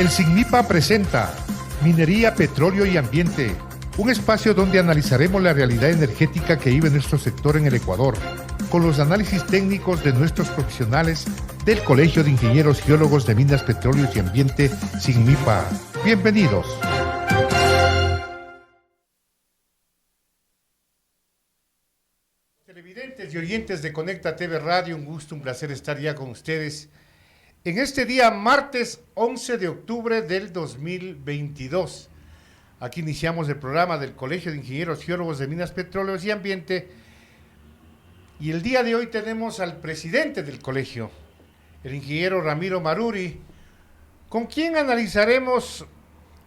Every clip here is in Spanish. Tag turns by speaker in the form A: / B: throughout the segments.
A: El SIGMIPA presenta Minería, Petróleo y Ambiente, un espacio donde analizaremos la realidad energética que vive nuestro sector en el Ecuador, con los análisis técnicos de nuestros profesionales del Colegio de Ingenieros Geólogos de Minas, Petróleos y Ambiente, SIGMIPA. Bienvenidos. Televidentes y oyentes de Conecta TV Radio, un gusto, un placer estar ya con ustedes en este día martes 11 de octubre del 2022. Aquí iniciamos el programa del Colegio de Ingenieros Geólogos de Minas, Petróleos y Ambiente, y el día de hoy tenemos al presidente del colegio, el ingeniero Ramiro Maruri, con quien analizaremos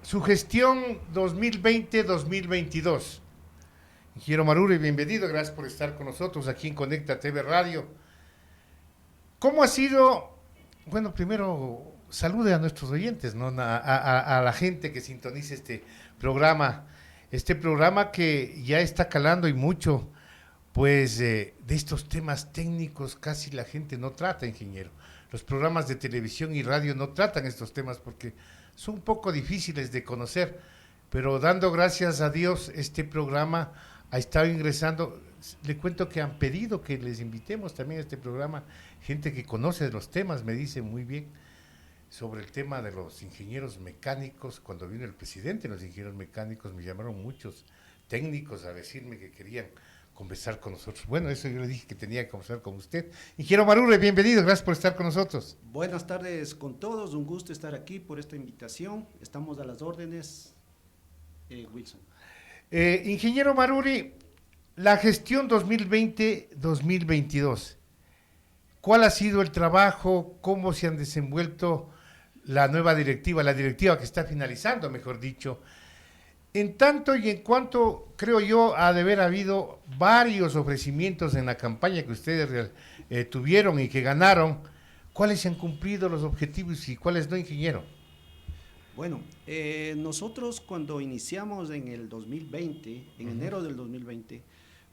A: su gestión 2020-2022. Ingeniero Maruri, bienvenido, gracias por estar con nosotros aquí en Conecta TV Radio. ¿Cómo ha sido? Bueno, primero salude a nuestros oyentes, ¿no? a la gente que sintoniza este programa que ya está calando y mucho, pues de estos temas técnicos casi la gente no trata, ingeniero. Los programas de televisión y radio no tratan estos temas porque son un poco difíciles de conocer, pero dando gracias a Dios este programa ha estado ingresando. Le cuento que han pedido que les invitemos también a este programa gente que conoce de los temas, me dice muy bien sobre el tema de los ingenieros mecánicos. Cuando vino el presidente de los ingenieros mecánicos me llamaron muchos técnicos a decirme que querían conversar con nosotros. Bueno, eso yo le dije que tenía que conversar con usted. Ingeniero Maruri, bienvenido, gracias por estar con nosotros.
B: Buenas tardes con todos, un gusto estar aquí por esta invitación. Estamos a las órdenes, Wilson.
A: Ingeniero Maruri, la gestión 2020-2022, ¿cuál ha sido el trabajo? ¿Cómo se han desenvuelto la nueva directiva, la directiva que está finalizando, mejor dicho? En tanto y en cuanto, creo yo, ha de haber habido varios ofrecimientos en la campaña que ustedes tuvieron y que ganaron. ¿Cuáles se han cumplido los objetivos y cuáles no, ingeniero?
B: Bueno, nosotros cuando iniciamos en el 2020, en enero del 2020,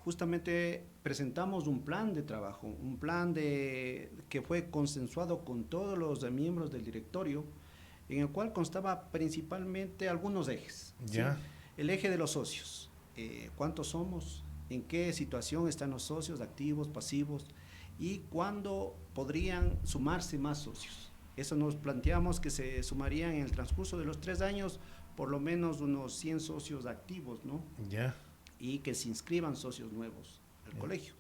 B: justamente presentamos un plan de trabajo, un plan que fue consensuado con todos los miembros del directorio, en el cual constaba principalmente algunos ejes.
A: Ya.
B: ¿Sí? El eje de los socios, cuántos somos, en qué situación están los socios, activos, pasivos, y cuándo podrían sumarse más socios. Eso nos planteamos que se sumarían en el transcurso de los 3 años por lo menos unos 100 socios activos, ¿no?
A: Ya.
B: Y que se inscriban socios nuevos al colegio.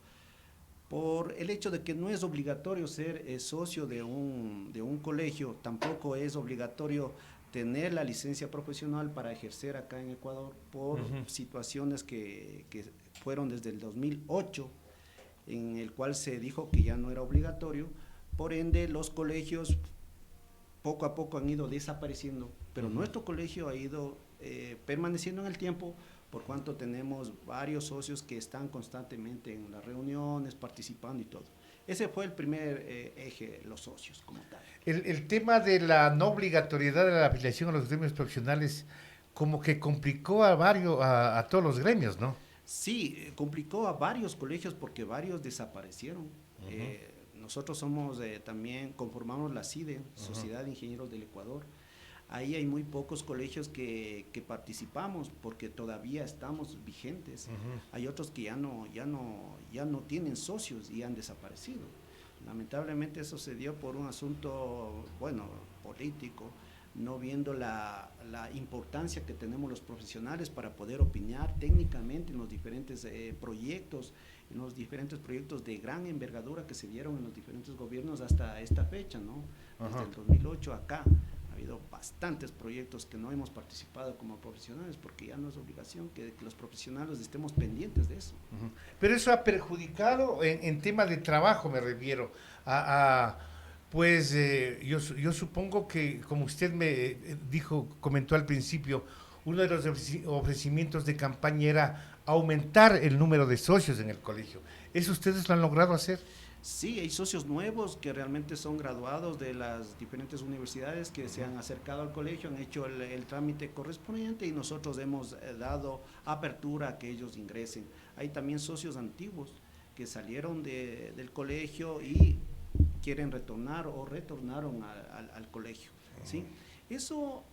B: Por el hecho de que no es obligatorio ser socio de un colegio, tampoco es obligatorio tener la licencia profesional para ejercer acá en Ecuador por situaciones que fueron desde el 2008, en el cual se dijo que ya no era obligatorio. Por ende, los colegios poco a poco han ido desapareciendo, pero nuestro colegio ha ido permaneciendo en el tiempo, por cuanto tenemos varios socios que están constantemente en las reuniones, participando y todo. Ese fue el primer eje, los socios como tal.
A: El tema de la no obligatoriedad de la afiliación a los gremios profesionales como que complicó a todos los gremios, ¿no?
B: Sí, complicó a varios colegios porque varios desaparecieron. Nosotros somos también, conformamos la CIDE, Sociedad de Ingenieros del Ecuador. Ahí hay muy pocos colegios que participamos porque todavía estamos vigentes. Hay otros que ya no tienen socios y han desaparecido. Lamentablemente eso se dio por un asunto, bueno, político, no viendo la importancia que tenemos los profesionales para poder opinar técnicamente en los diferentes proyectos, de gran envergadura que se dieron en los diferentes gobiernos hasta esta fecha, ¿no? Desde el 2008 acá. Ha habido bastantes proyectos que no hemos participado como profesionales porque ya no es obligación que los profesionales estemos pendientes de eso.
A: Pero eso ha perjudicado en tema de trabajo, me refiero pues yo supongo que, como usted me comentó al principio, uno de los ofrecimientos de campaña era aumentar el número de socios en el colegio. ¿Eso ustedes lo han logrado hacer?
B: Sí, hay socios nuevos que realmente son graduados de las diferentes universidades que se han acercado al colegio, han hecho el trámite correspondiente y nosotros hemos dado apertura a que ellos ingresen. Hay también socios antiguos que salieron del colegio y quieren retornar o retornaron al colegio, ¿sí? Eso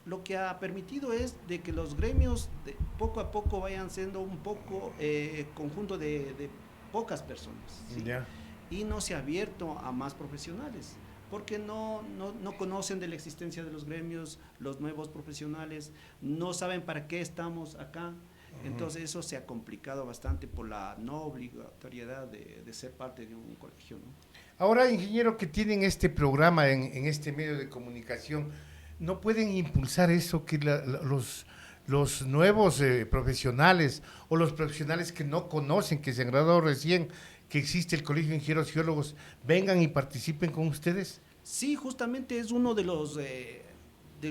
B: lo que ha permitido es de que los gremios poco a poco vayan siendo un poco conjunto de pocas personas, ¿sí?
A: Ya.
B: Y no se ha abierto a más profesionales, porque no conocen de la existencia de los gremios, los nuevos profesionales, no saben para qué estamos acá. Entonces eso se ha complicado bastante por la no obligatoriedad de ser parte de un colegio, ¿no?
A: Ahora, ingeniero, que tienen este programa en este medio de comunicación, ¿no pueden impulsar eso que los nuevos profesionales o los profesionales que no conocen, que se han graduado recién, que existe el Colegio de Ingenieros Geólogos, vengan y participen con ustedes?
B: Sí, justamente es uno de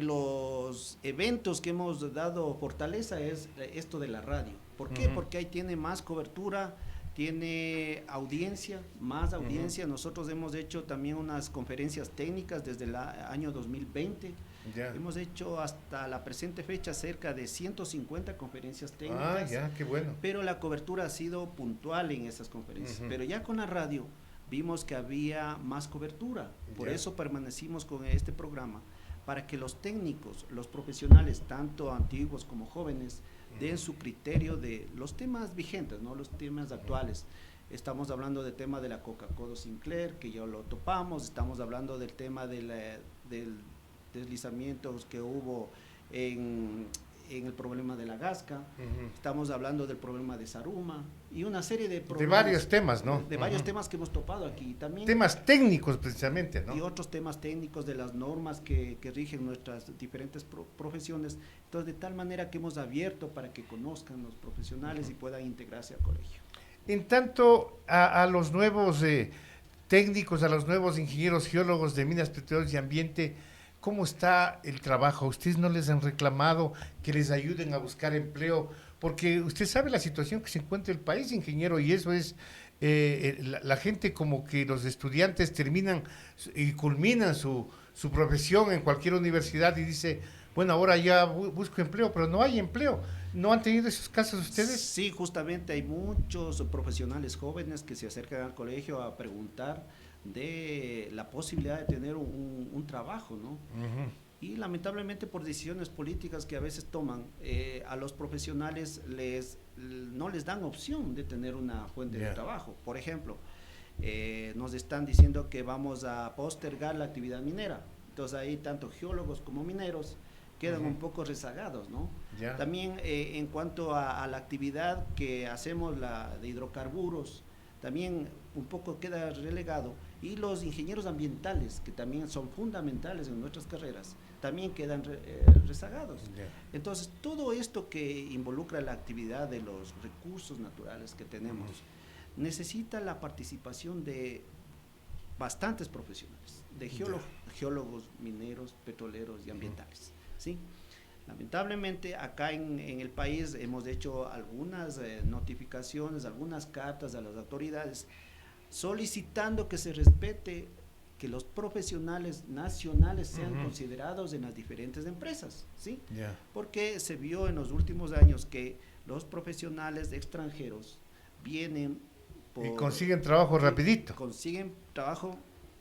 B: los eventos que hemos dado fortaleza, es esto de la radio. ¿Por qué? Porque ahí tiene más cobertura, tiene audiencia, más audiencia. Nosotros hemos hecho también unas conferencias técnicas desde el año 2020.
A: Ya.
B: Hemos hecho hasta la presente fecha cerca de 150 conferencias
A: Ah,
B: técnicas,
A: ya, qué bueno.
B: pero la cobertura ha sido puntual en esas conferencias. Pero ya con la radio vimos que había más cobertura, por
A: Ya.
B: eso permanecimos con este programa, para que los técnicos, los profesionales, tanto antiguos como jóvenes, den su criterio de los temas vigentes, ¿no? Los temas actuales. Estamos hablando del tema de la Coca-Cola Sinclair, que ya lo topamos, estamos hablando del tema del deslizamientos que hubo en el problema de la Gasca, estamos hablando del problema de Saruma y una serie de problemas.
A: De varios temas, ¿no?
B: De varios temas que hemos topado aquí también.
A: Temas técnicos, precisamente, ¿no?
B: Y otros temas técnicos de las normas que rigen nuestras diferentes profesiones. Entonces, de tal manera que hemos abierto para que conozcan los profesionales y puedan integrarse al colegio.
A: En tanto a los nuevos técnicos, a los nuevos ingenieros geólogos de minas, petróleos y ambiente, ¿cómo está el trabajo? ¿Ustedes no les han reclamado que les ayuden a buscar empleo? Porque usted sabe la situación que se encuentra el país, ingeniero, y eso es, la gente como que los estudiantes terminan y culminan su profesión en cualquier universidad y dice, bueno, ahora ya busco empleo, pero no hay empleo. ¿No han tenido esos casos ustedes?
B: Sí, justamente hay muchos profesionales jóvenes que se acercan al colegio a preguntar de la posibilidad de tener un trabajo, ¿no? Y lamentablemente por decisiones políticas que a veces toman, a los profesionales no les dan opción de tener una fuente de trabajo. Por ejemplo, nos están diciendo que vamos a postergar la actividad minera. Entonces ahí tanto geólogos como mineros quedan un poco rezagados, ¿no? También en cuanto a la actividad que hacemos de hidrocarburos, también un poco queda relegado, y los ingenieros ambientales, que también son fundamentales en nuestras carreras, también quedan rezagados. Entonces, todo esto que involucra la actividad de los recursos naturales que tenemos, necesita la participación de bastantes profesionales, de geólogos, mineros, petroleros y ambientales, ¿sí? Lamentablemente acá en el país hemos hecho algunas notificaciones, algunas cartas a las autoridades solicitando que se respete que los profesionales nacionales sean considerados en las diferentes empresas, ¿sí? Porque se vio en los últimos años que los profesionales extranjeros vienen
A: y consiguen trabajo rapidito.
B: Consiguen trabajo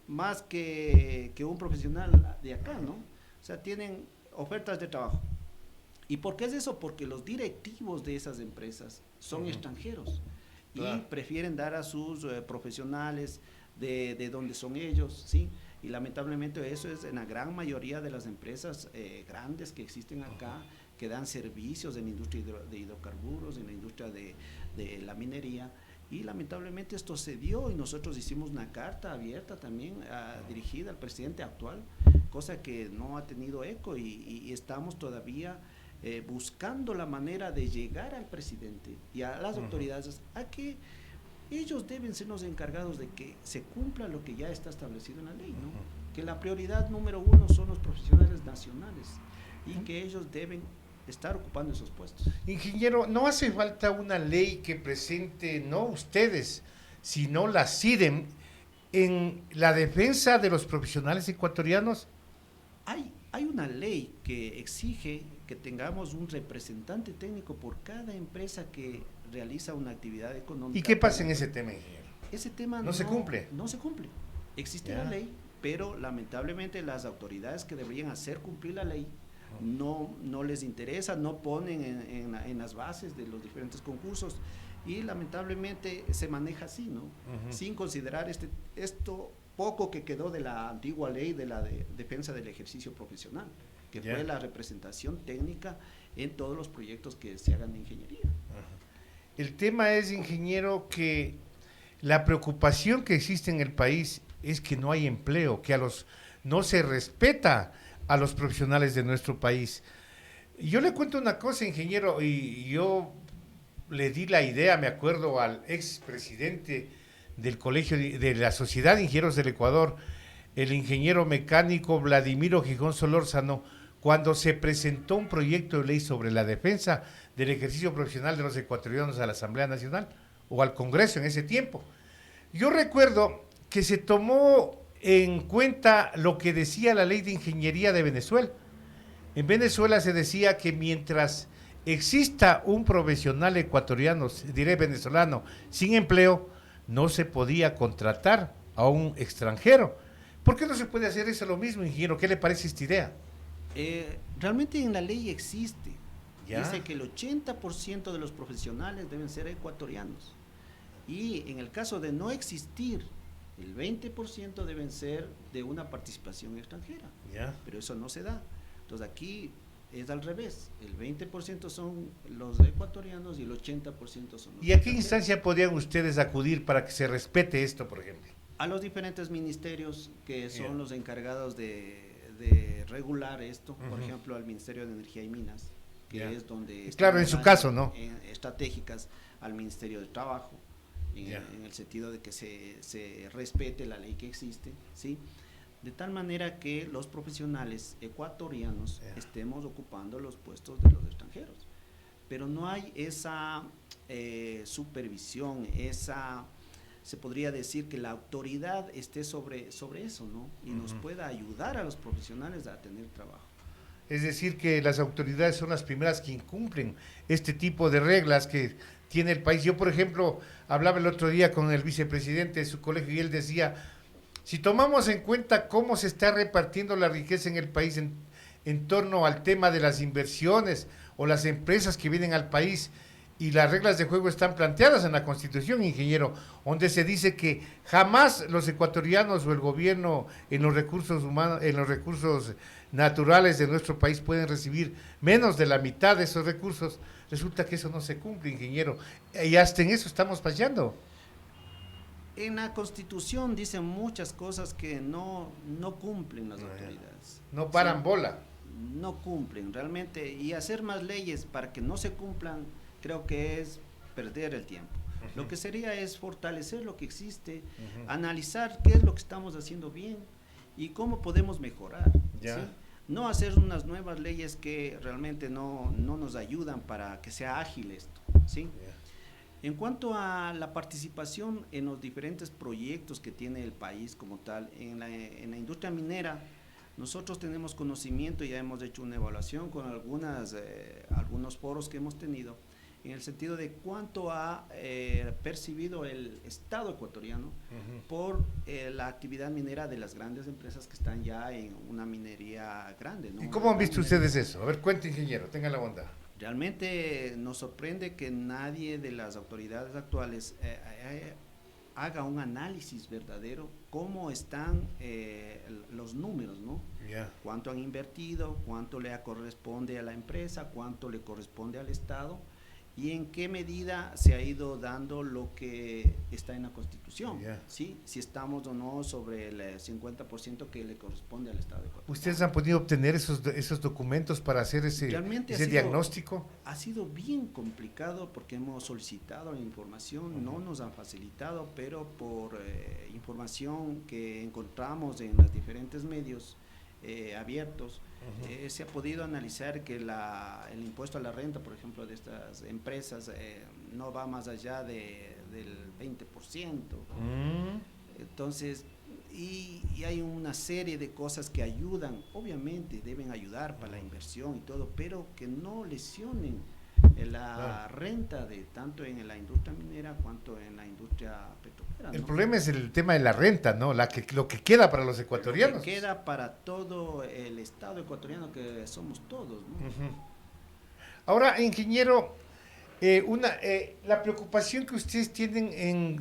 B: más que un profesional de acá, ¿no? O sea, tienen ofertas de trabajo. ¿Y por qué es eso? Porque los directivos de esas empresas son extranjeros y prefieren dar a sus profesionales de donde son ellos, ¿sí? Y lamentablemente eso es en la gran mayoría de las empresas grandes que existen acá, que dan servicios en la industria de hidrocarburos, en la industria de la minería. Y lamentablemente esto se dio y nosotros hicimos una carta abierta también dirigida al presidente actual, cosa que no ha tenido eco y estamos todavía buscando la manera de llegar al presidente y a las autoridades a que ellos deben ser los encargados de que se cumpla lo que ya está establecido en la ley, ¿no? Que la prioridad número uno son los profesionales nacionales y que ellos deben estar ocupando esos puestos.
A: Ingeniero, ¿no hace falta una ley que presente, no ustedes, sino la CIDEM, en la defensa de los profesionales ecuatorianos?
B: Hay una ley que exige que tengamos un representante técnico por cada empresa que realiza una actividad económica.
A: ¿Y qué pasa en ese tema, ingeniero?
B: Ese tema
A: ¿No se cumple?
B: No se cumple. Existe la ley, pero lamentablemente las autoridades que deberían hacer cumplir la ley no les interesa, no ponen en las bases de los diferentes concursos y lamentablemente se maneja así, ¿no? Sin considerar esto poco que quedó de la antigua ley de la defensa del ejercicio profesional, que fue la representación técnica en todos los proyectos que se hagan de ingeniería.
A: El tema es, ingeniero, que la preocupación que existe en el país es que no hay empleo, que no se respeta a los profesionales de nuestro país. Yo le cuento una cosa, ingeniero, y yo le di la idea, me acuerdo, al expresidente del Colegio de la Sociedad de Ingenieros del Ecuador, el ingeniero mecánico Vladimiro Gijón Solórzano, cuando se presentó un proyecto de ley sobre la defensa del ejercicio profesional de los ecuatorianos a la Asamblea Nacional o al Congreso en ese tiempo. Yo recuerdo que se tomó en cuenta lo que decía la ley de ingeniería de Venezuela. En Venezuela se decía que mientras exista un profesional ecuatoriano, diré venezolano, sin empleo, no se podía contratar a un extranjero. ¿Por qué no se puede hacer eso lo mismo, ingeniero? ¿Qué le parece esta idea?
B: Realmente en la ley existe.
A: ¿Ya?
B: Dice que el 80% de los profesionales deben ser ecuatorianos. Y en el caso de no existir, el 20% deben ser de una participación extranjera.
A: ¿Ya?
B: Pero eso no se da. Entonces aquí es al revés. El 20% son los ecuatorianos y el 80% son los
A: ¿Y a qué instancia podrían ustedes acudir para que se respete esto, por ejemplo?
B: A los diferentes ministerios que son los encargados de regular esto. Por ejemplo, al Ministerio de Energía y Minas, que es donde...
A: Claro, en su caso, ¿no?
B: Estratégicas, al Ministerio de Trabajo, en el sentido de que se respete la ley que existe, ¿sí? De tal manera que los profesionales ecuatorianos estemos ocupando los puestos de los extranjeros. Pero no hay esa supervisión, se podría decir que la autoridad esté sobre eso, ¿no? Y nos pueda ayudar a los profesionales a tener trabajo.
A: Es decir, que las autoridades son las primeras que incumplen este tipo de reglas que tiene el país. Yo, por ejemplo, hablaba el otro día con el vicepresidente de su colegio y él decía, si tomamos en cuenta cómo se está repartiendo la riqueza en el país en torno al tema de las inversiones o las empresas que vienen al país, y las reglas de juego están planteadas en la Constitución, ingeniero, donde se dice que jamás los ecuatorianos o el gobierno en los recursos humanos, en los recursos naturales de nuestro país pueden recibir menos de la mitad de esos recursos. Resulta que eso no se cumple, ingeniero, y hasta en eso estamos fallando.
B: En la Constitución dicen muchas cosas que no cumplen las autoridades.
A: No paran bola.
B: No cumplen realmente, y hacer más leyes para que no se cumplan creo que es perder el tiempo. Lo que sería es fortalecer lo que existe, analizar qué es lo que estamos haciendo bien y cómo podemos mejorar. ¿Sí? No hacer unas nuevas leyes que realmente no nos ayudan para que sea ágil esto. ¿Sí? En cuanto a la participación en los diferentes proyectos que tiene el país como tal, en la industria minera, nosotros tenemos conocimiento, ya hemos hecho una evaluación con algunos foros que hemos tenido, en el sentido de cuánto ha percibido el Estado ecuatoriano por la actividad minera de las grandes empresas que están ya en una minería grande, ¿no?
A: ¿Y cómo han visto ustedes eso? A ver, cuente, ingeniero, tenga la bondad.
B: Realmente nos sorprende que nadie de las autoridades actuales haga un análisis verdadero, cómo están los números, ¿no? Cuánto han invertido, cuánto le corresponde a la empresa, cuánto le corresponde al Estado, y en qué medida se ha ido dando lo que está en la Constitución, ¿sí? Si estamos o no sobre el 50% que le corresponde al Estado de Ecuador.
A: ¿Ustedes han podido obtener esos documentos para hacer ese diagnóstico?
B: Ha sido bien complicado porque hemos solicitado la información, no nos han facilitado, pero por información que encontramos en los diferentes medios abiertos, se ha podido analizar que el impuesto a la renta, por ejemplo, de estas empresas no va más allá del 20%. Entonces, y hay una serie de cosas que ayudan, obviamente deben ayudar para la inversión y todo, pero que no lesionen la renta de tanto en la industria minera cuanto en la industria petrolera.
A: El
B: ¿no?
A: problema es el tema de la renta, ¿no? Lo que queda para los ecuatorianos.
B: Lo que queda para todo el Estado ecuatoriano, que somos todos, ¿no?
A: Ahora, ingeniero, la preocupación que ustedes tienen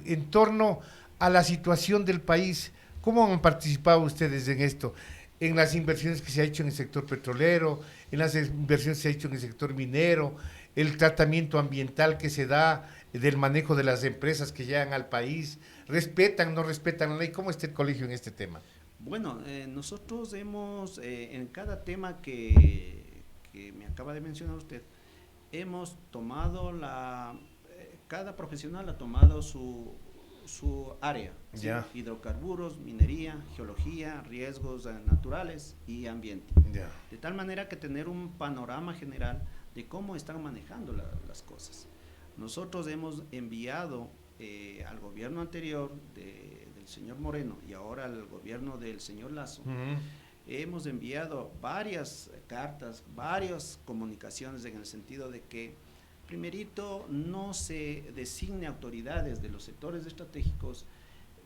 A: en torno a la situación del país, ¿cómo han participado ustedes en esto? En las inversiones que se ha hecho en el sector petrolero, en las inversiones que se ha hecho en el sector minero, el tratamiento ambiental que se da del manejo de las empresas que llegan al país, ¿respetan, no respetan la ley? ¿Cómo está el colegio en este tema?
B: Bueno, nosotros hemos, en cada tema que me acaba de mencionar usted, hemos tomado cada profesional ha tomado su área, ¿sí?
A: Ya.
B: Hidrocarburos, minería, geología, riesgos naturales y ambiente.
A: Ya.
B: De tal manera que tener un panorama general de cómo están manejando las cosas. Nosotros hemos enviado al gobierno anterior del señor Moreno y ahora al gobierno del señor Lazo, hemos enviado varias cartas, varias comunicaciones en el sentido de que primerito no se designe autoridades de los sectores estratégicos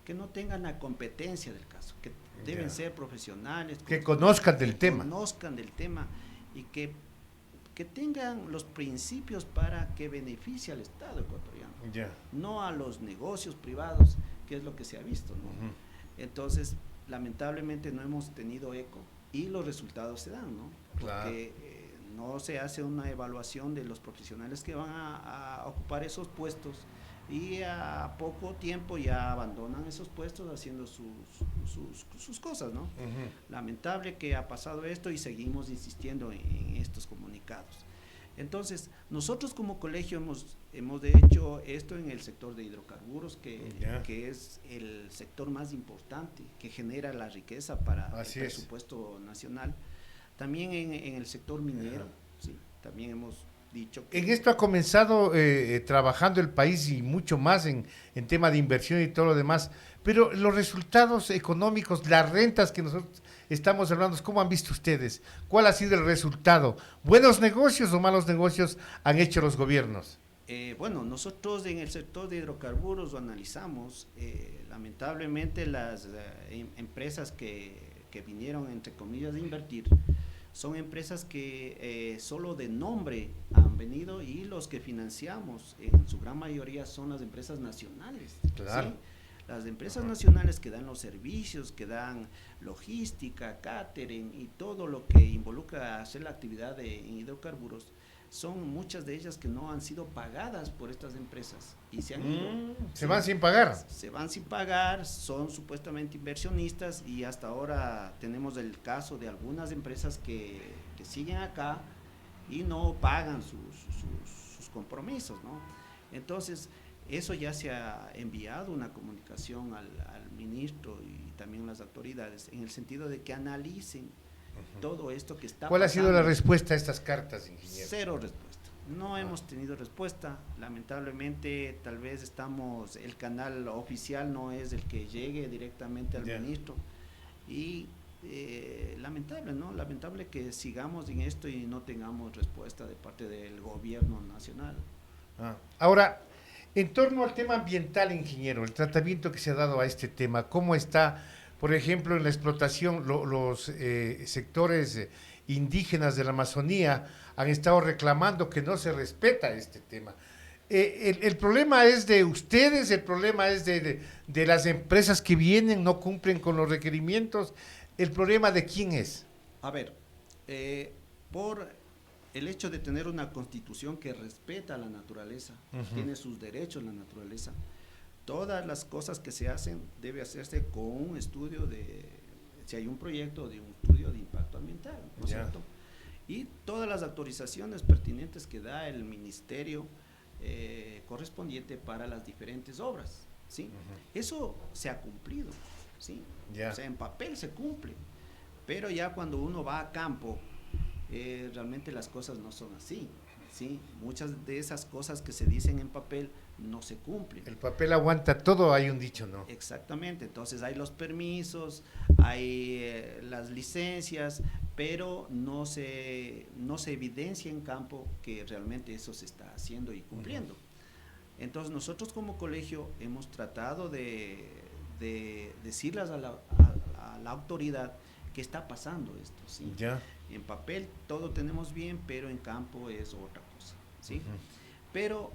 B: que no tengan la competencia del caso, que deben ser profesionales,
A: que conozcan del tema.
B: Conozcan del tema y que tengan los principios para que beneficie al Estado ecuatoriano, no a los negocios privados, que es lo que se ha visto, ¿no? Entonces, lamentablemente no hemos tenido eco y los resultados se dan, ¿no? Porque no se hace una evaluación de los profesionales que van a ocupar esos puestos y a poco tiempo ya abandonan esos puestos haciendo sus cosas, ¿no? Lamentable que ha pasado esto y seguimos insistiendo en estos comunicados. Entonces, nosotros como colegio hemos hecho esto en el sector de hidrocarburos, que es el sector más importante, que genera la riqueza para el presupuesto nacional. También en el sector minero, sí, también hemos dicho que...
A: En esto ha comenzado trabajando el país y mucho más en tema de inversión y todo lo demás, pero los resultados económicos, las rentas que nosotros estamos hablando, ¿cómo han visto ustedes? ¿Cuál ha sido el resultado? ¿Buenos negocios o malos negocios han hecho los gobiernos?
B: Bueno, nosotros en el sector de hidrocarburos lo analizamos. Lamentablemente las empresas que vinieron, entre comillas, a invertir, son empresas que solo de nombre han venido, y los que financiamos en su gran mayoría son las empresas nacionales.
A: Claro.
B: ¿Sí? Las empresas nacionales que dan los servicios, que dan logística, catering y todo lo que involucra hacer la actividad en hidrocarburos, son muchas de ellas que no han sido pagadas por estas empresas y se han ido.
A: Se van sin pagar.
B: Se van sin pagar, son supuestamente inversionistas, y hasta ahora tenemos el caso de algunas empresas que siguen acá y no pagan sus compromisos, ¿no? Entonces, eso ya se ha enviado una comunicación al ministro y también a las autoridades en el sentido de que analicen todo esto que está
A: ¿Cuál
B: pasando.
A: ha sido la respuesta a estas cartas, ingeniero?
B: Cero respuesta. No hemos tenido respuesta. Lamentablemente, tal vez el canal oficial no es el que llegue directamente al ministro. Y lamentable, ¿no? Lamentable que sigamos en esto y no tengamos respuesta de parte del gobierno nacional.
A: Ahora, en torno al tema ambiental, ingeniero, el tratamiento que se ha dado a este tema, ¿cómo está, por ejemplo, en la explotación? Los sectores indígenas de la Amazonía han estado reclamando que no se respeta este tema. El problema es de ustedes, el problema es de las empresas que vienen, no cumplen con los requerimientos. ¿El problema de quién es?
B: A ver, por el hecho de tener una constitución que respeta a la naturaleza, tiene sus derechos la naturaleza, todas las cosas que se hacen debe hacerse con un estudio si hay un proyecto, de un estudio de impacto ambiental, ¿no es cierto? Y todas las autorizaciones pertinentes que da el ministerio correspondiente para las diferentes obras, ¿sí? Eso se ha cumplido, ¿sí? O sea, en papel se cumple, pero ya cuando uno va a campo, realmente las cosas no son así, ¿sí? Muchas de esas cosas que se dicen en papel no se cumplen.
A: El papel aguanta todo, hay un dicho, ¿no?
B: Exactamente, entonces hay los permisos, hay las licencias, pero no se evidencia en campo que realmente eso se está haciendo y cumpliendo. Entonces nosotros como colegio hemos tratado de decirles a la autoridad que está pasando esto, ¿sí?
A: Ya.
B: En papel todo tenemos bien, pero en campo es otra cosa, ¿sí? Pero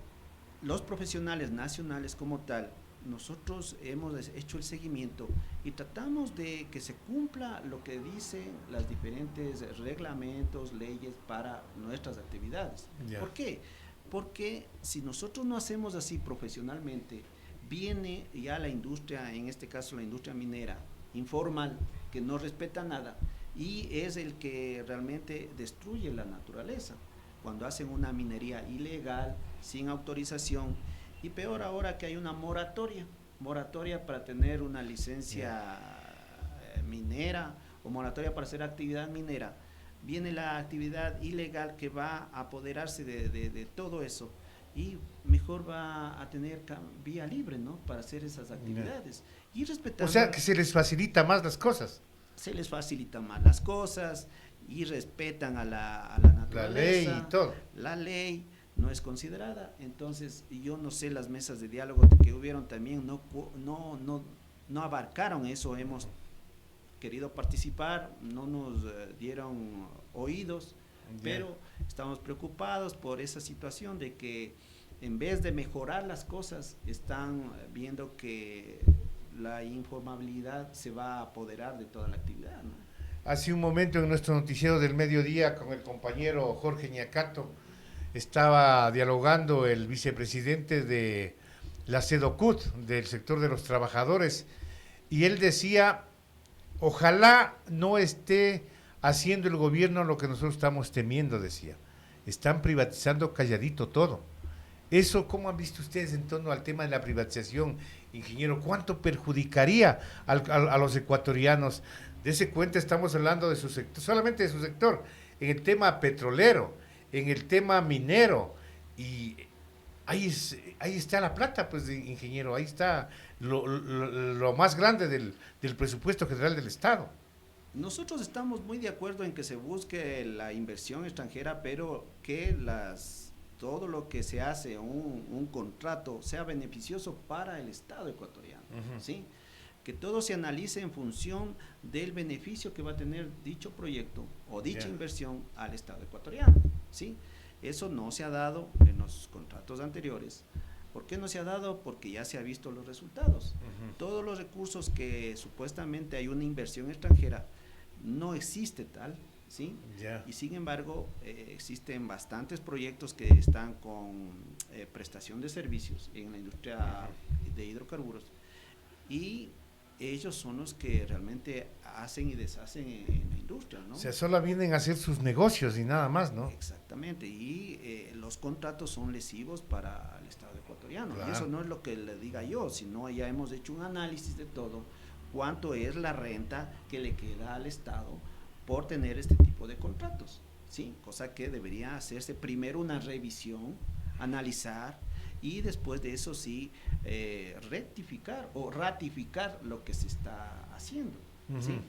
B: los profesionales nacionales como tal, nosotros hemos hecho el seguimiento y tratamos de que se cumpla lo que dicen los diferentes reglamentos, leyes para nuestras actividades.
A: Ya.
B: ¿Por qué? Porque si nosotros no hacemos así profesionalmente, viene ya la industria, en este caso la industria minera, informal, que no respeta nada y es el que realmente destruye la naturaleza. Cuando hacen una minería ilegal, sin autorización, y peor ahora que hay una moratoria para tener una licencia minera o moratoria para hacer actividad minera, viene la actividad ilegal que va a apoderarse de todo eso y mejor va a tener vía libre, ¿no? Para hacer esas actividades. Y respetando,
A: O sea, que se les facilita más las cosas.
B: se les facilita más las cosas y respetan a la naturaleza.
A: La ley y todo.
B: La ley no es considerada. Entonces, yo no sé, las mesas de diálogo que hubieron también no abarcaron eso. Hemos querido participar, no nos dieron oídos, pero estamos preocupados por esa situación de que en vez de mejorar las cosas, están viendo que la informabilidad se va a apoderar de toda la actividad, ¿no?
A: Hace un momento en nuestro noticiero del mediodía con el compañero Jorge Ñacato estaba dialogando el vicepresidente de la CEDOCUT, del sector de los trabajadores, y él decía, ojalá no esté haciendo el gobierno lo que nosotros estamos temiendo, decía. Están privatizando calladito todo. Eso, ¿cómo han visto ustedes en torno al tema de la privatización, ingeniero? ¿Cuánto perjudicaría a los ecuatorianos? Dese cuenta, estamos hablando de su sector, solamente de su sector, en el tema petrolero, en el tema minero, y ahí está la plata, pues, ingeniero, ahí está lo más grande del presupuesto general del Estado.
B: Nosotros estamos muy de acuerdo en que se busque la inversión extranjera, pero que todo lo que se hace, un contrato, sea beneficioso para el Estado ecuatoriano, ¿sí? Que todo se analice en función del beneficio que va a tener dicho proyecto o dicha inversión al Estado ecuatoriano, ¿sí? Eso no se ha dado en los contratos anteriores. ¿Por qué no se ha dado? Porque ya se ha visto los resultados. Todos los recursos que supuestamente hay una inversión extranjera, no existe tal, ¿sí? Y sin embargo, existen bastantes proyectos que están con prestación de servicios en la industria de hidrocarburos y ellos son los que realmente hacen y deshacen en la industria, ¿no?
A: O sea, solo vienen a hacer sus negocios y nada más, ¿no?
B: Exactamente, y los contratos son lesivos para el Estado ecuatoriano.
A: Claro.
B: Y eso no es lo que le diga yo, sino ya hemos hecho un análisis de todo, cuánto es la renta que le queda al Estado por tener este tipo de contratos, ¿sí? Cosa que debería hacerse primero una revisión, analizar, y después de eso sí rectificar o ratificar lo que se está haciendo, ¿sí?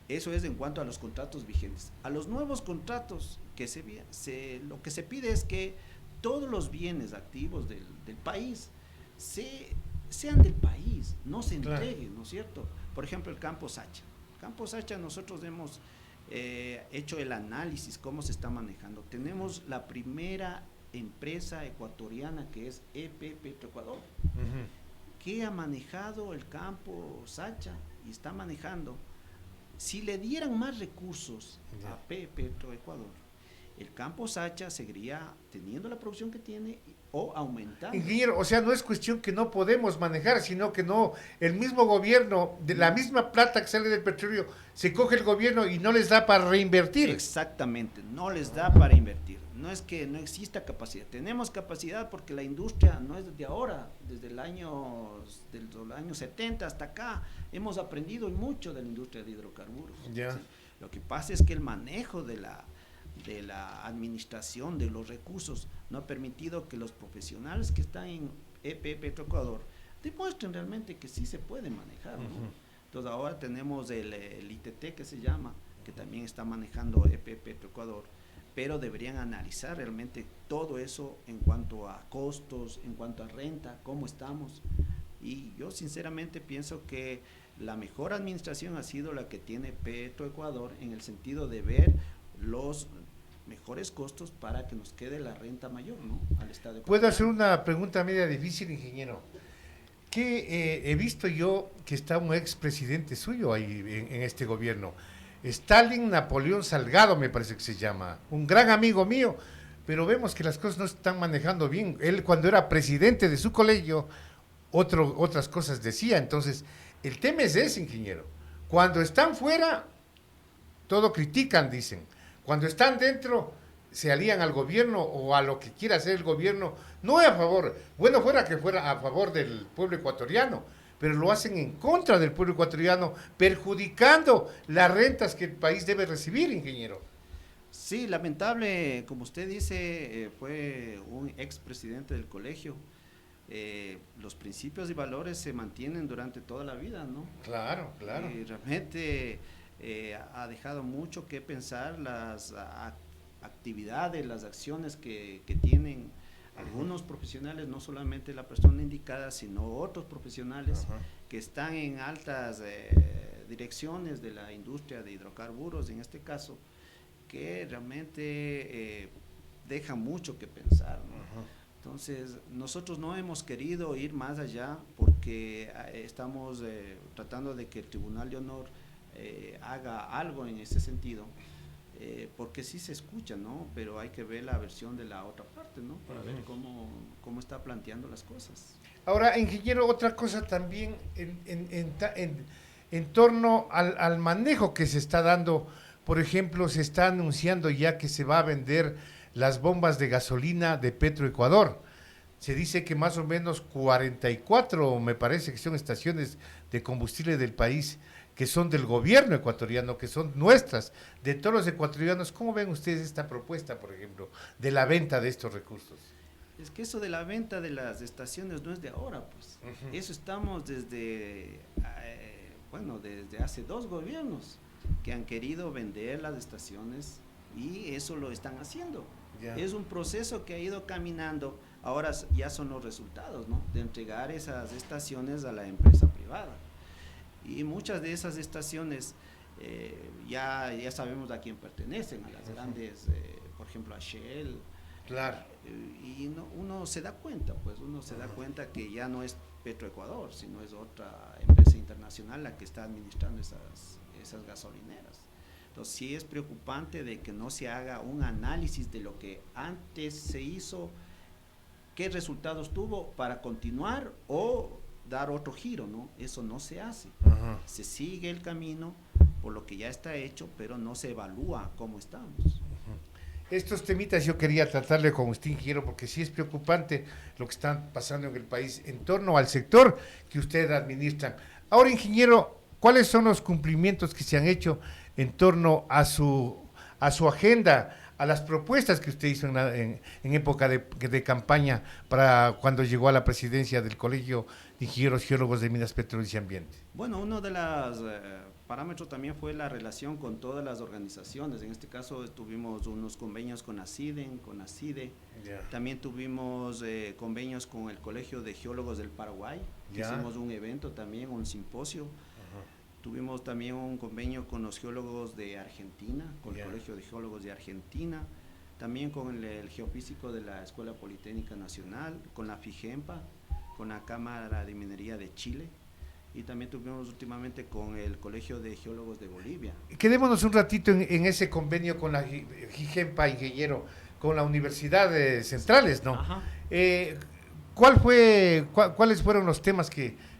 B: Eso es en cuanto a los contratos vigentes. A los nuevos contratos, lo que se pide es que todos los bienes activos del país sean del país, no se entreguen, ¿no es cierto? Por ejemplo, el Campo Sacha. Campo Sacha nosotros hemos hecho el análisis, cómo se está manejando. Tenemos la primera empresa ecuatoriana que es EP Petroecuador, que ha manejado el Campo Sacha y está manejando. Si le dieran más recursos a Petroecuador, el Campo Sacha seguiría teniendo la producción que tiene o aumentando.
A: Ingeniero, o sea, no es cuestión que no podemos manejar, sino que no, el mismo gobierno, de la misma plata que sale del petróleo, se coge el gobierno y no les da para reinvertir.
B: Exactamente, no les da para invertir. No es que no exista capacidad, tenemos capacidad porque la industria no es desde ahora, desde del año 70 hasta acá, hemos aprendido mucho de la industria de hidrocarburos. ¿Sí? Lo que pasa es que el manejo de la administración de los recursos no ha permitido que los profesionales que están en EP Petroecuador demuestren realmente que sí se puede manejar, ¿no? Entonces ahora tenemos el ITT que se llama, que también está manejando EP Petroecuador, pero deberían analizar realmente todo eso en cuanto a costos, en cuanto a renta, cómo estamos. Y yo sinceramente pienso que la mejor administración ha sido la que tiene Petroecuador, en el sentido de ver los mejores costos para que nos quede la renta mayor, ¿no?, al Estado ecuatoriano.
A: Puedo hacer una pregunta media difícil, ingeniero. Que he visto yo que está un expresidente suyo ahí en este gobierno, Stalin Napoleón Salgado, me parece que se llama, un gran amigo mío, pero vemos que las cosas no se están manejando bien. Él, cuando era presidente de su colegio, otras cosas decía. Entonces, el tema es ese, ingeniero. Cuando están fuera, todo critican, dicen. Cuando están dentro, se alían al gobierno o a lo que quiera hacer el gobierno, no a favor, bueno, fuera que fuera a favor del pueblo ecuatoriano, pero lo hacen en contra del pueblo ecuatoriano, perjudicando las rentas que el país debe recibir, ingeniero.
B: Sí, lamentable, como usted dice, fue un expresidente del colegio. Los principios y valores se mantienen durante toda la vida, ¿no?
A: Claro, claro.
B: Y realmente ha dejado mucho que pensar las actividades, las acciones que tienen algunos profesionales, no solamente la persona indicada, sino otros profesionales que están en altas direcciones de la industria de hidrocarburos, en este caso, que realmente deja mucho que pensar, ¿no? Entonces, nosotros no hemos querido ir más allá porque estamos tratando de que el Tribunal de Honor haga algo en ese sentido, porque sí se escucha, ¿no? Pero hay que ver la versión de la otra parte, ¿no? Para ver cómo está planteando las cosas.
A: Ahora, ingeniero, otra cosa también en torno al manejo que se está dando. Por ejemplo, se está anunciando ya que se va a vender las bombas de gasolina de Petroecuador. Se dice que más o menos 44, me parece que son estaciones de combustible del país, que son del gobierno ecuatoriano, que son nuestras, de todos los ecuatorianos. ¿Cómo ven ustedes esta propuesta, por ejemplo, de la venta de estos recursos?
B: Es que eso de la venta de las estaciones no es de ahora, pues. Eso estamos desde hace 2 gobiernos que han querido vender las estaciones y eso lo están haciendo. Yeah. Es un proceso que ha ido caminando. Ahora ya son los resultados, ¿no?, de entregar esas estaciones a la empresa privada. Y muchas de esas estaciones ya sabemos a quién pertenecen, a las grandes, por ejemplo a Shell.
A: Claro.
B: Y uno se da cuenta, cuenta que ya no es Petroecuador, sino es otra empresa internacional la que está administrando esas gasolineras. Entonces sí es preocupante de que no se haga un análisis de lo que antes se hizo, qué resultados tuvo para continuar o dar otro giro, ¿no? Eso no se hace. Se sigue el camino por lo que ya está hecho, pero no se evalúa cómo estamos.
A: Estos temitas yo quería tratarle con usted, ingeniero, porque sí es preocupante lo que está pasando en el país en torno al sector que usted administra. Ahora, ingeniero, ¿cuáles son los cumplimientos que se han hecho en torno a su agenda, a las propuestas que usted hizo en época de campaña para cuando llegó a la presidencia del Colegio de Ingenieros Geólogos de Minas, Petróleos y Ambiente?
B: Bueno, uno de los parámetros también fue la relación con todas las organizaciones. En este caso tuvimos unos convenios con ACIDEN, con ACIDE. Yeah. También tuvimos convenios con el Colegio de Geólogos del Paraguay. Yeah. Hicimos un evento también, un simposio. Tuvimos también un convenio con los geólogos de Argentina, con el Colegio de Geólogos de Argentina, también con el geofísico de la Escuela Politécnica Nacional, con la FIGEMPA, con la Cámara de Minería de Chile, y también tuvimos últimamente con el Colegio de Geólogos de Bolivia.
A: Quedémonos un ratito en ese convenio con la FIGEMPA, ingeniero, con la Universidad de Centrales, ¿no? ¿Cuáles fueron los temas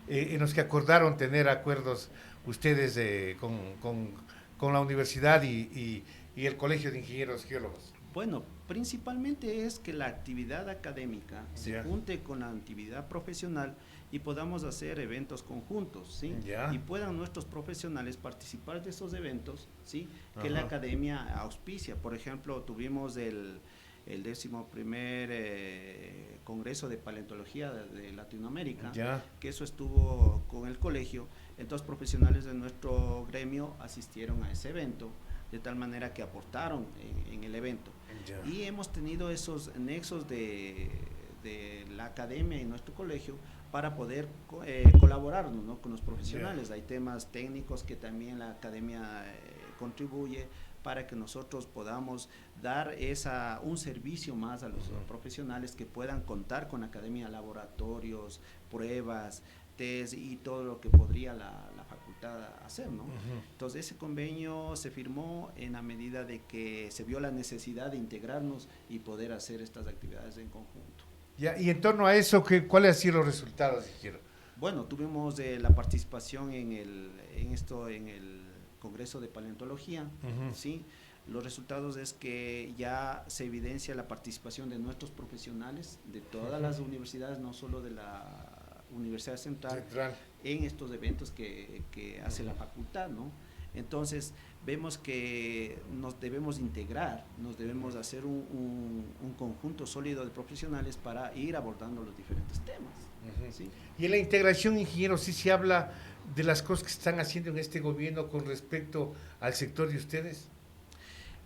A: en los que acordaron tener acuerdos ustedes con la universidad y el Colegio de Ingenieros Geólogos?
B: Bueno, principalmente es que la actividad académica se junte con la actividad profesional y podamos hacer eventos conjuntos, ¿sí? Y puedan nuestros profesionales participar de esos eventos, ¿sí? Que la academia auspicia. Por ejemplo, tuvimos el 11º Congreso de Paleontología de Latinoamérica, que eso estuvo con el colegio. Entonces profesionales de nuestro gremio asistieron a ese evento, de tal manera que aportaron en el evento.
A: Ya.
B: Y hemos tenido esos nexos de la academia y nuestro colegio para poder colaborar, ¿no?, con los profesionales. Hay temas técnicos que también la academia contribuye para que nosotros podamos dar un servicio más a los profesionales que puedan contar con academia, laboratorios, pruebas, test y todo lo que podría la facultad hacer, ¿no? Entonces ese convenio se firmó en la medida de que se vio la necesidad de integrarnos y poder hacer estas actividades en conjunto.
A: Ya, y en torno a eso, ¿cuáles han sido los resultados, ingeniero?
B: Bueno, tuvimos la participación en el Congreso de Paleontología, ¿sí? Los resultados es que ya se evidencia la participación de nuestros profesionales de todas las universidades, no solo de la Universidad Central, en estos eventos que hace la facultad, ¿no? Entonces, vemos que nos debemos integrar, nos debemos hacer un conjunto sólido de profesionales para ir abordando los diferentes temas. ¿Sí?
A: Y en la integración, ingeniero, sí se habla de las cosas que están haciendo en este gobierno con respecto al sector de ustedes.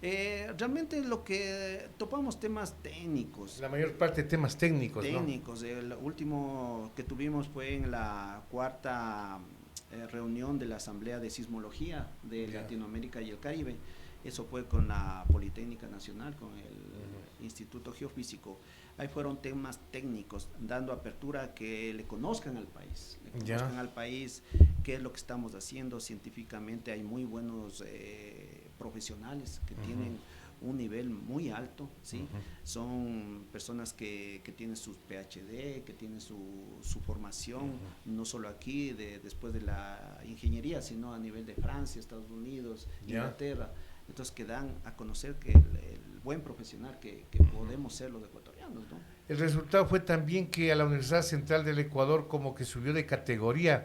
B: Realmente lo que topamos temas técnicos.
A: La mayor parte de temas técnicos,
B: técnicos, ¿no? El último que tuvimos fue en la cuarta reunión de la Asamblea de Sismología de Latinoamérica y el Caribe. Eso fue con la Politécnica Nacional, con el Instituto Geofísico. Ahí fueron temas técnicos, dando apertura a que le conozcan al país, qué es lo que estamos haciendo científicamente. Hay muy buenos profesionales que tienen un nivel muy alto, ¿sí? Son personas que tienen sus PhD, que tienen su formación, no solo aquí, después de la ingeniería, sino a nivel de Francia, Estados Unidos, Inglaterra. Entonces, que dan a conocer que el buen profesional que podemos ser los ecuatorianos, ¿no?
A: El resultado fue también que a la Universidad Central del Ecuador como que subió de categoría,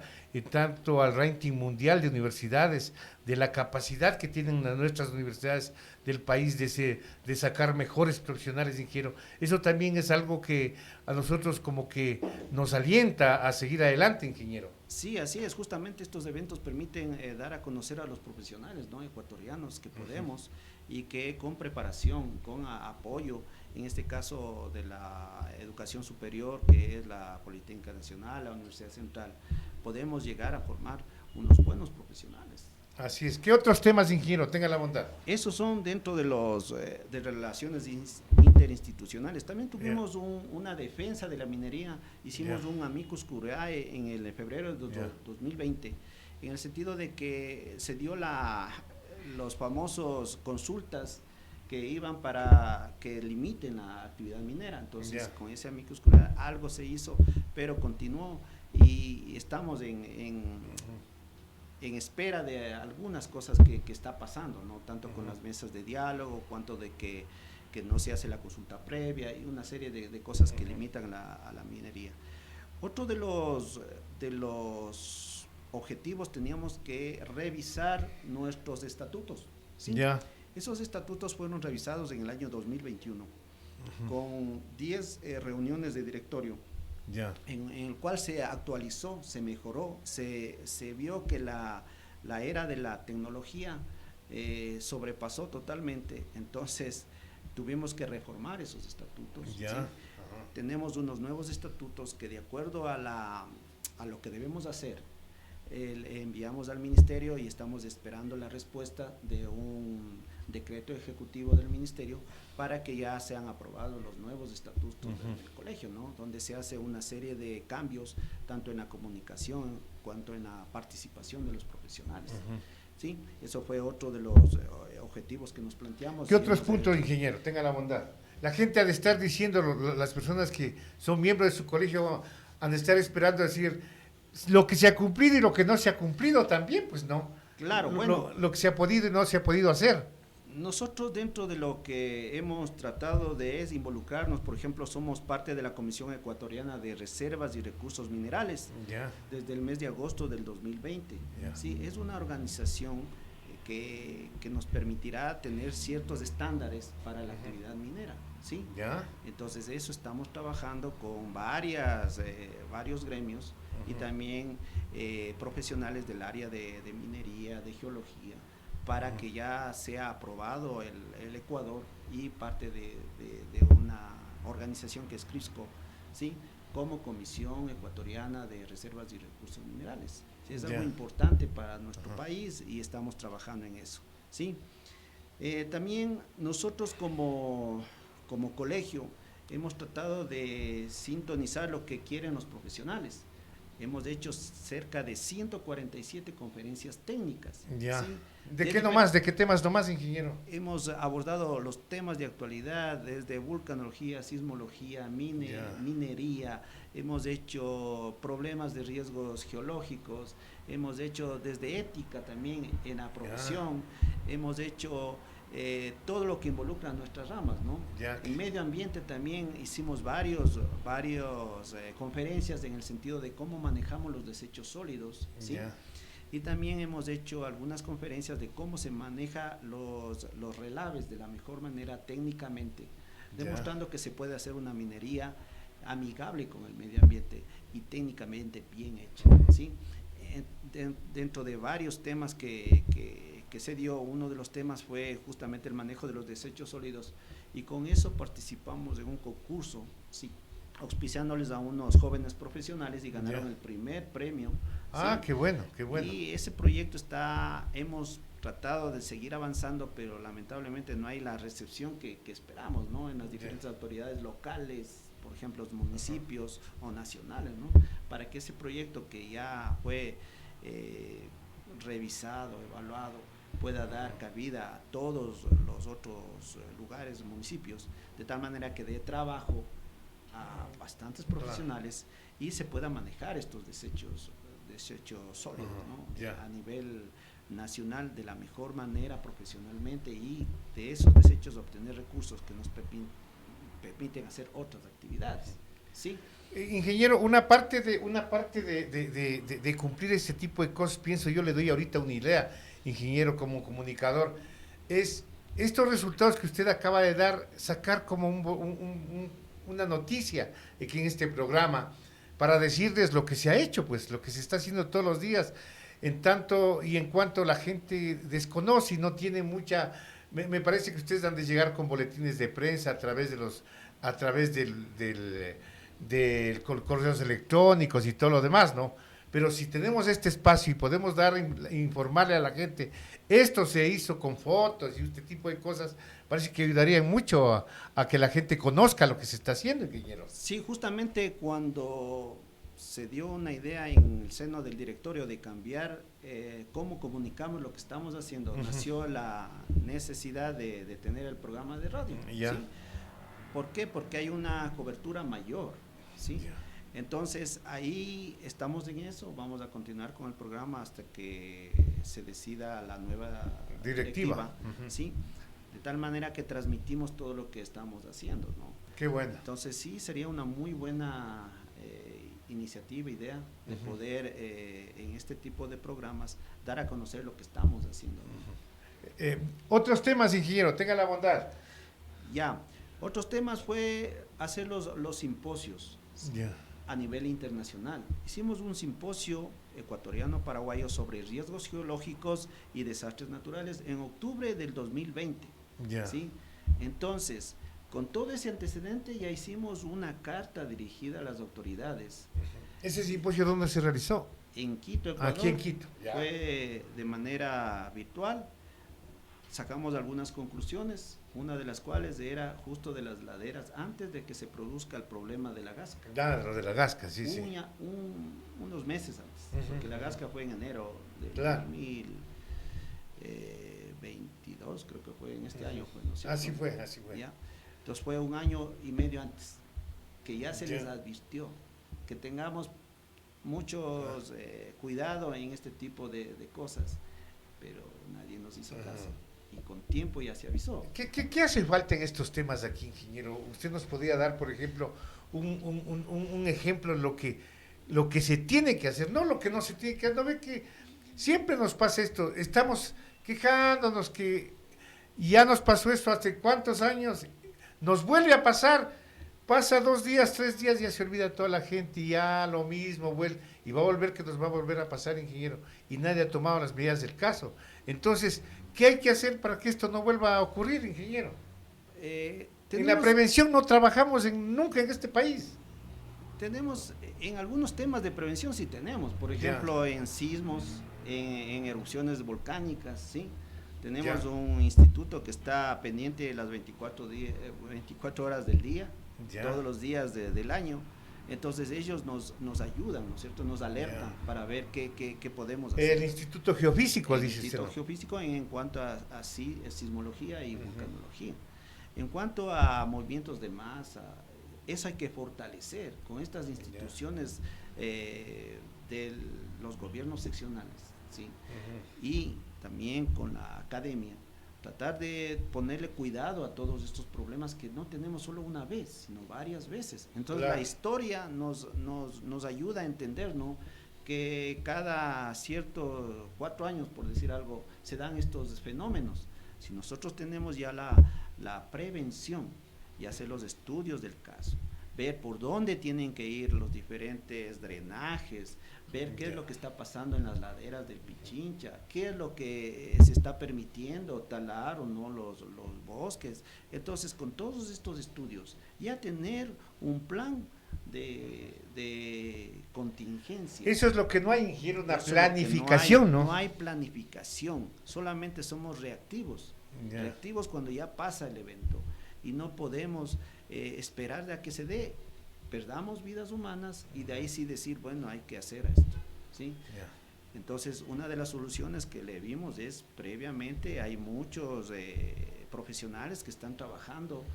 A: tanto al ranking mundial de universidades, de la capacidad que tienen nuestras universidades del país de sacar mejores profesionales, ingeniero. Eso también es algo que a nosotros como que nos alienta a seguir adelante, ingeniero.
B: Sí, así es. Justamente estos eventos permiten dar a conocer a los profesionales, ¿no?, ecuatorianos que podemos y que con preparación, con apoyo, en este caso de la educación superior, que es la Politécnica Nacional, la Universidad Central, podemos llegar a formar unos buenos profesionales.
A: Así es. ¿Qué otros temas, ingeniero? Tenga la bondad.
B: Esos son dentro de los de relaciones interinstitucionales. También tuvimos una defensa de la minería. Hicimos un amicus curiae en el febrero de 2020, en el sentido de que se dio los famosos consultas que iban para que limiten la actividad minera. Entonces, con ese amicus curiae algo se hizo, pero continuó y estamos en espera de algunas cosas que está pasando, ¿no? Tanto con las mesas de diálogo, cuanto de que no se hace la consulta previa y una serie de cosas que limitan a la minería. Otro de los objetivos, teníamos que revisar nuestros estatutos, ¿sí? Esos estatutos fueron revisados en el año 2021 con 10 reuniones de directorio. En el cual se actualizó, se mejoró, se vio que la era de la tecnología sobrepasó totalmente. Entonces tuvimos que reformar esos estatutos, ¿sí? Tenemos unos nuevos estatutos que, de acuerdo a lo que debemos hacer, enviamos al ministerio y estamos esperando la respuesta de un decreto ejecutivo del ministerio para que ya sean aprobados los nuevos estatutos del colegio, ¿no? Donde se hace una serie de cambios tanto en la comunicación cuanto en la participación de los profesionales. ¿Sí? Eso fue otro de los objetivos que nos planteamos.
A: ¿Qué otros puntos, ingeniero? Tenga la bondad. La gente ha de estar diciendo, las personas que son miembros de su colegio han de estar esperando decir lo que se ha cumplido y lo que no se ha cumplido también, pues no.
B: Claro, bueno.
A: Lo que se ha podido y no se ha podido hacer.
B: Nosotros, dentro de lo que hemos tratado de involucrarnos, por ejemplo, somos parte de la Comisión Ecuatoriana de Reservas y Recursos Minerales desde el mes de agosto del 2020. Sí, es una organización que nos permitirá tener ciertos estándares para la actividad minera, ¿sí? Entonces, eso estamos trabajando con varios gremios y también profesionales del área de minería, de geología, para que ya sea aprobado el Ecuador y parte de una organización que es CRISCO, ¿sí? Como Comisión Ecuatoriana de Reservas y Recursos Minerales. ¿Sí? Es algo importante para nuestro país y estamos trabajando en eso, ¿sí? También nosotros como colegio hemos tratado de sintonizar lo que quieren los profesionales. Hemos hecho cerca de 147 conferencias técnicas.
A: Ya.
B: ¿Sí?
A: ¿De qué temas nomás, ingeniero?
B: Hemos abordado los temas de actualidad, desde vulcanología, sismología, minería, hemos hecho problemas de riesgos geológicos, hemos hecho desde ética también en la profesión, hemos hecho todo lo que involucra a nuestras ramas, ¿no? En medio ambiente también hicimos varios conferencias en el sentido de cómo manejamos los desechos sólidos, ¿sí? Y también hemos hecho algunas conferencias de cómo se maneja los relaves de la mejor manera técnicamente, demostrando que se puede hacer una minería amigable con el medio ambiente y técnicamente bien hecha, ¿sí? Dentro de varios temas que se dio, uno de los temas fue justamente el manejo de los desechos sólidos, y con eso participamos en un concurso, ¿sí? Auspiciándoles a unos jóvenes profesionales y ganaron el primer premio.
A: Ah, ¿sí? Qué bueno.
B: Y ese proyecto hemos tratado de seguir avanzando, pero lamentablemente no hay la recepción que esperamos, ¿no? En las diferentes autoridades locales, por ejemplo, los municipios o nacionales, ¿no? Para que ese proyecto que ya fue revisado, evaluado, pueda dar cabida a todos los otros lugares, municipios, de tal manera que dé trabajo a bastantes profesionales y se pueda manejar estos desechos sólidos, ¿no? A nivel nacional de la mejor manera profesionalmente, y de esos desechos obtener recursos que nos permiten hacer otras actividades, ¿sí?
A: Ingeniero, una parte de cumplir ese tipo de cosas, pienso yo, le doy ahorita una idea, ingeniero, como comunicador, es estos resultados que usted acaba de dar, sacar como una noticia aquí en este programa, para decirles lo que se ha hecho, pues lo que se está haciendo todos los días, en tanto y en cuanto la gente desconoce y no tiene mucha, me parece que ustedes han de llegar con boletines de prensa a través del correos electrónicos y todo lo demás, ¿no? Pero si tenemos este espacio y podemos informarle a la gente, esto se hizo con fotos y este tipo de cosas, parece que ayudaría mucho a que la gente conozca lo que se está haciendo, ingeniero.
B: Sí, justamente cuando se dio una idea en el seno del directorio de cambiar cómo comunicamos lo que estamos haciendo, nació la necesidad de tener el programa de radio. ¿Sí? ¿Por qué? Porque hay una cobertura mayor, ¿sí? Entonces, ahí estamos en eso, vamos a continuar con el programa hasta que se decida la nueva directiva, ¿sí? De tal manera que transmitimos todo lo que estamos haciendo, ¿no?
A: Qué bueno.
B: Entonces, sí, sería una muy buena iniciativa, idea, de poder, en este tipo de programas, dar a conocer lo que estamos haciendo, ¿no?
A: Otros temas, ingeniero, tenga la bondad.
B: Ya, otros temas fue hacer los simposios. A nivel internacional. Hicimos un simposio ecuatoriano-paraguayo sobre riesgos geológicos y desastres naturales en octubre del 2020. ¿Sí? Entonces, con todo ese antecedente ya hicimos una carta dirigida a las autoridades.
A: ¿Ese simposio dónde se realizó?
B: En Quito, Ecuador.
A: Aquí en Quito.
B: Fue de manera virtual. Sacamos algunas conclusiones, una de las cuales era justo de las laderas, antes de que se produzca el problema de la Gasca.
A: Claro, de la Gasca, sí, sí.
B: Unos meses antes, porque la Gasca fue en enero del 2022, creo que fue en este año. Fue, ¿no?
A: Así fue.
B: ¿Ya? Entonces fue un año y medio antes, que ya se les advirtió que tengamos muchos cuidado en este tipo de cosas, pero nadie nos hizo caso. Y con tiempo ya se avisó.
A: ¿Qué hace falta en estos temas aquí, ingeniero? Usted nos podría dar, por ejemplo, un ejemplo de lo que se tiene que hacer, no lo que no se tiene que hacer. ¿No ve que siempre nos pasa esto? Estamos quejándonos que ya nos pasó esto hace cuántos años, nos vuelve a pasar, pasa 2 días, 3 días, ya se olvida toda la gente y ya lo mismo vuelve, y va a volver, que nos va a volver a pasar, ingeniero, y nadie ha tomado las medidas del caso. Entonces, ¿Qué hay que hacer para que esto no vuelva a ocurrir, ingeniero? En la
B: Tenemos,
A: prevención no trabajamos nunca en este país.
B: tenemos, en algunos temas de prevención sí tenemos, por ejemplo, en sismos, en erupciones volcánicas, ¿sí? Tenemos un instituto que está pendiente de las 24 horas del día, todos los días del año. Entonces ellos nos ayudan, ¿no es cierto? Nos alertan para ver qué podemos hacer.
A: El Instituto Geofísico, dice
B: El Instituto Geofísico en cuanto a sismología y vulcanología. En cuanto a movimientos de masa, eso hay que fortalecer con estas instituciones de los gobiernos seccionales, ¿sí? Y también con la academia, tratar de ponerle cuidado a todos estos problemas que no tenemos solo una vez, sino varias veces. Entonces la historia nos ayuda a entender, ¿no?, que cada 4 años, por decir algo, se dan estos fenómenos. Si nosotros tenemos ya la prevención y hacer los estudios del caso, ver por dónde tienen que ir los diferentes drenajes, ver qué es lo que está pasando en las laderas del Pichincha, qué es lo que se está permitiendo talar o no los bosques. Entonces, con todos estos estudios, ya tener un plan de contingencia.
A: Eso es lo que no hay, ingeniero, una planificación, ¿no?
B: No hay planificación, solamente somos reactivos. Reactivos cuando ya pasa el evento. Y no podemos esperar a que se dé, perdamos vidas humanas y de ahí sí decir, bueno, hay que hacer esto, ¿sí? Entonces, una de las soluciones que le vimos es, previamente, hay muchos profesionales que están trabajando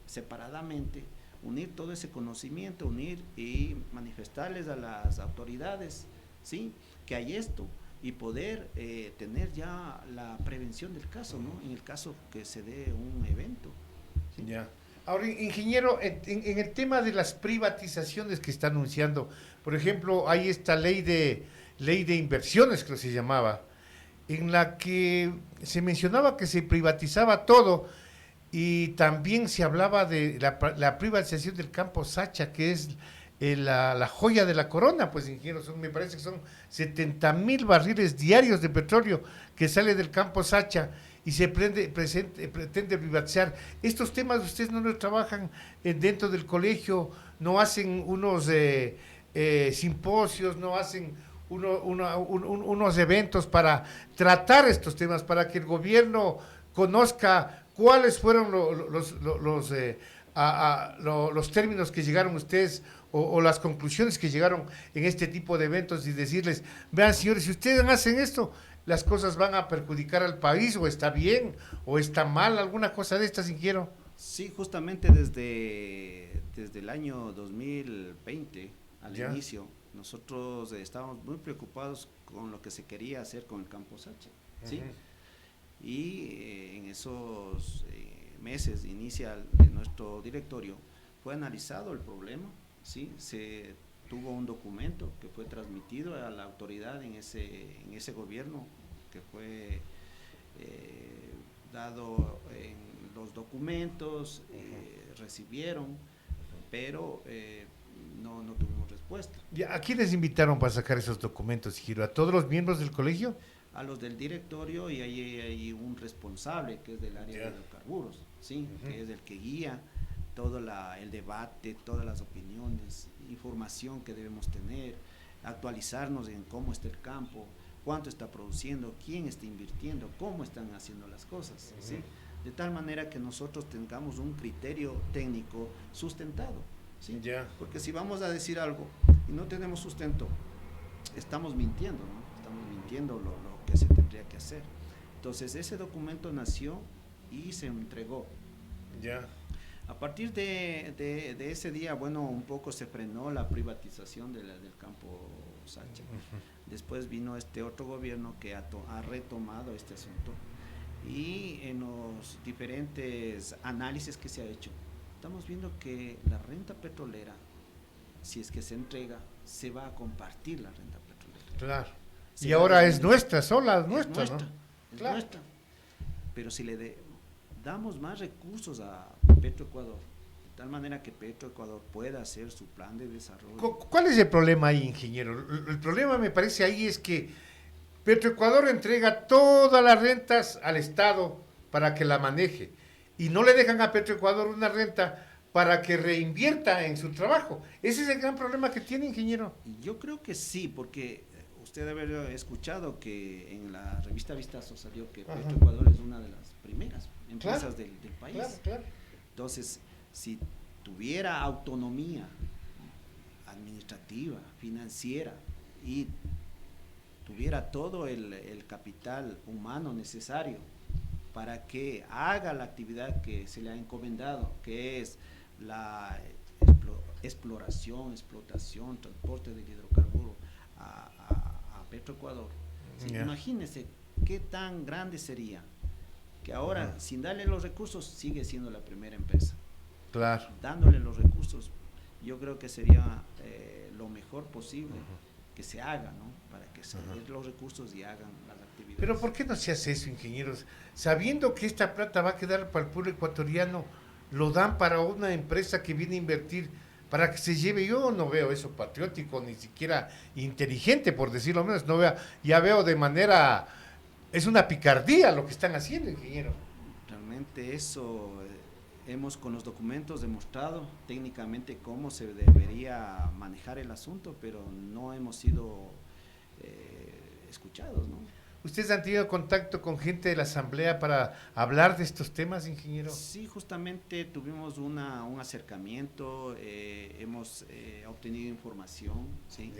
B: separadamente, unir todo ese conocimiento, unir y manifestarles a las autoridades, ¿sí?, que hay esto, y poder tener ya la prevención del caso, ¿no?, en el caso que se dé un evento. ¿Sí?
A: Ahora, ingeniero, en el tema de las privatizaciones que está anunciando, por ejemplo, hay esta ley de inversiones, que se llamaba, en la que se mencionaba que se privatizaba todo, y también se hablaba de la privatización del campo Sacha, que es la joya de la corona, pues, ingeniero. Me parece que son 70,000 barriles diarios de petróleo que sale del campo Sacha y se pretende privatizar. Estos temas ustedes no los trabajan dentro del colegio, no hacen unos simposios, no hacen unos eventos para tratar estos temas, para que el gobierno conozca cuáles fueron los términos que llegaron ustedes o las conclusiones que llegaron en este tipo de eventos, y decirles, vean, señores, si ustedes hacen esto, las cosas van a perjudicar al país, o está bien, o está mal, alguna cosa de estas, ingeniero.
B: Sí, justamente desde el año 2020, al inicio, nosotros estábamos muy preocupados con lo que se quería hacer con el campo Sacha, ¿sí? Y en esos meses inicial de nuestro directorio fue analizado el problema, ¿sí? Se tuvo un documento que fue transmitido a la autoridad en ese gobierno, que fue dado en los documentos, recibieron, pero no tuvimos respuesta.
A: ¿A quiénes invitaron para sacar esos documentos, Giro? ¿A todos los miembros del colegio?
B: A los del directorio, y ahí hay un responsable que es del área de hidrocarburos, ¿sí? Que es el que guía todo el debate, todas las opiniones, información que debemos tener, actualizarnos en cómo está el campo, cuánto está produciendo, quién está invirtiendo, cómo están haciendo las cosas, ¿sí? De tal manera que nosotros tengamos un criterio técnico sustentado, ¿sí? Porque si vamos a decir algo y no tenemos sustento, estamos mintiendo, ¿no? Estamos mintiendo lo que se tendría que hacer. Entonces, ese documento nació y se entregó. A partir de ese día, bueno, un poco se frenó la privatización del campo Sacha. Después vino este otro gobierno que ha retomado este asunto, y en los diferentes análisis que se ha hecho, estamos viendo que la renta petrolera, si es que se entrega, se va a compartir la renta petrolera.
A: Claro. Y ahora es nuestra, sola,
B: es
A: nuestra,
B: nuestra,
A: ¿no?
B: es
A: Claro.
B: nuestra. Pero si le damos más recursos a Petroecuador, de tal manera que Petroecuador pueda hacer su plan de desarrollo.
A: ¿Cuál es el problema ahí, ingeniero? El problema, me parece, ahí es que Petroecuador entrega todas las rentas al Estado para que la maneje y no le dejan a Petroecuador una renta para que reinvierta en su trabajo. Ese es el gran problema que tiene, ingeniero.
B: Yo creo que sí, porque usted debe haber escuchado que en la revista Vistazo salió que Petroecuador es una de las primeras empresas del país.
A: Claro.
B: Entonces, si tuviera autonomía administrativa, financiera y tuviera todo el capital humano necesario para que haga la actividad que se le ha encomendado, que es la explotación, transporte del hidrocarburo a Petroecuador. ¿Sí? Imagínense qué tan grande sería que ahora, sin darle los recursos, sigue siendo la primera empresa.
A: Claro.
B: Dándole los recursos, yo creo que sería lo mejor posible que se haga, ¿no? Para que se den los recursos y hagan las actividades.
A: Pero ¿por qué no se hace eso, ingenieros? Sabiendo que esta plata va a quedar para el pueblo ecuatoriano, lo dan para una empresa que viene a invertir para que se lleve. Yo no veo eso patriótico, ni siquiera inteligente, por decirlo menos. No veo, ya veo de manera, es una picardía lo que están haciendo, ingeniero.
B: Realmente eso hemos con los documentos demostrado técnicamente cómo se debería manejar el asunto, pero no hemos sido escuchados, ¿no?
A: ¿Ustedes han tenido contacto con gente de la Asamblea para hablar de estos temas, ingeniero?
B: Sí, justamente tuvimos un acercamiento, hemos obtenido información, ¿sí?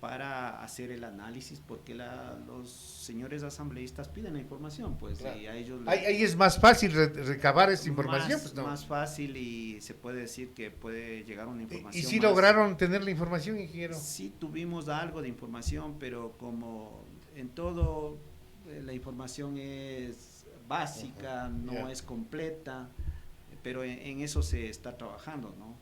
B: Para hacer el análisis, porque los señores asambleístas piden la información, pues, y a ellos...
A: Ahí es más fácil recabar esta información, pues, ¿no?
B: Más fácil, y se puede decir que puede llegar una información.
A: ¿Y si lograron tener la información, ingeniero?
B: Sí, tuvimos algo de información, pero como en todo, la información es básica, no es completa, pero en eso se está trabajando, ¿no?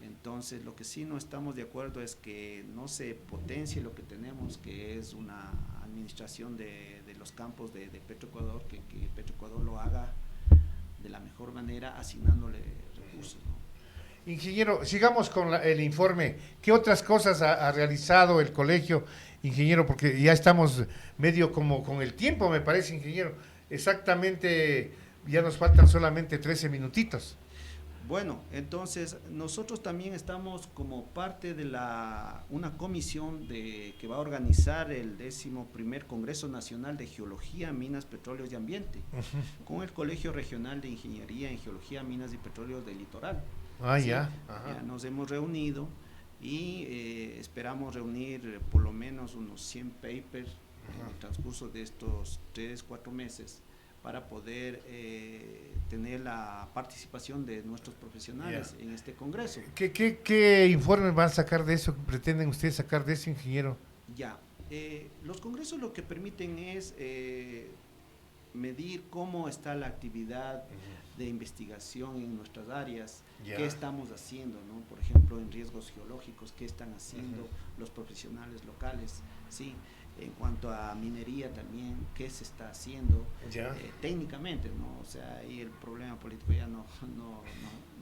B: Entonces, lo que sí no estamos de acuerdo es que no se potencie lo que tenemos, que es una administración de los campos de Petroecuador, que Petroecuador lo haga de la mejor manera, asignándole recursos, ¿no?
A: Ingeniero, sigamos con el informe. ¿Qué otras cosas ha realizado el colegio, ingeniero? Porque ya estamos medio como con el tiempo, me parece, ingeniero. Exactamente, ya nos faltan solamente 13 minutitos.
B: Bueno, entonces nosotros también estamos como parte de una comisión que va a organizar el 11º Congreso Nacional de Geología, Minas, Petróleos y Ambiente, con el Colegio Regional de Ingeniería en Geología, Minas y Petróleos del Litoral. ¿Sí? Ya nos hemos reunido y esperamos reunir por lo menos unos 100 papers en el transcurso de estos 3-4 meses, para poder tener la participación de nuestros profesionales en este congreso.
A: ¿Qué informes van a sacar de eso? ¿Pretenden ustedes sacar de eso, ingeniero?
B: Los congresos lo que permiten es medir cómo está la actividad de investigación en nuestras áreas, qué estamos haciendo, ¿no? Por ejemplo, en riesgos geológicos, qué están haciendo los profesionales locales, ¿sí? En cuanto a minería también, qué se está haciendo técnicamente, ¿no? O sea, ahí el problema político ya no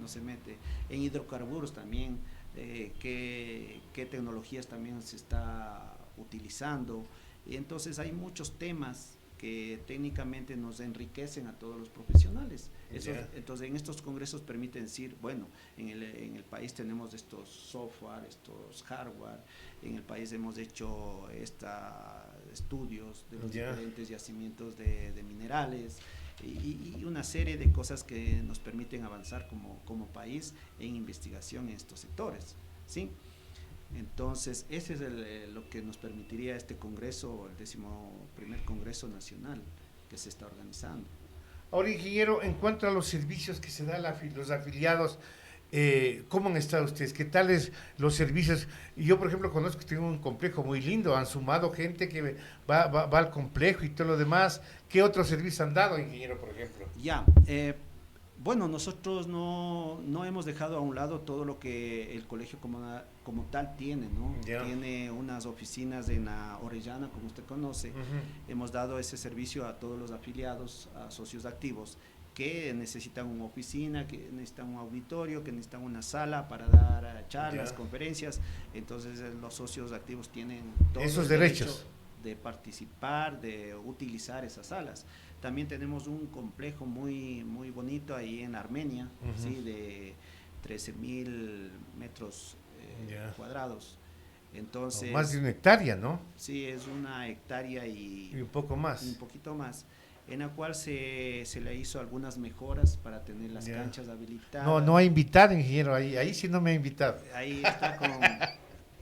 B: se mete. En hidrocarburos también, qué tecnologías también se está utilizando. Y entonces hay muchos temas que técnicamente nos enriquecen a todos los profesionales. Entonces, en estos congresos permiten decir, bueno, en el país tenemos estos software, estos hardware, en el país hemos hecho estudios de los diferentes yacimientos de minerales y una serie de cosas que nos permiten avanzar como país en investigación en estos sectores, ¿sí? Entonces, ese es lo que nos permitiría este congreso, el 11º Congreso Nacional que se está organizando.
A: Ahora, ingeniero, en cuanto a los servicios que se dan los afiliados, ¿cómo han estado ustedes? ¿Qué tales los servicios? Yo, por ejemplo, conozco que tienen un complejo muy lindo, han sumado gente que va al complejo y todo lo demás. ¿Qué otros servicios han dado, ingeniero, por ejemplo?
B: Bueno, nosotros no hemos dejado a un lado todo lo que el colegio como tal tiene, ¿no? Tiene unas oficinas en la Orellana, como usted conoce. Hemos dado ese servicio a todos los afiliados, a socios activos, que necesitan una oficina, que necesitan un auditorio, que necesitan una sala para dar charlas, conferencias. Entonces los socios activos tienen todos
A: esos derechos
B: de participar, de utilizar esas salas. También tenemos un complejo muy, muy bonito ahí en Armenia, ¿sí? De 13.000 metros cuadrados. Entonces,
A: más de una hectárea, ¿no?
B: sí, es una hectárea
A: Y un poco más.
B: un poquito más, en la cual se le hizo algunas mejoras para tener las canchas habilitadas.
A: No ha invitado, ingeniero, ahí sí no me ha invitado.
B: Ahí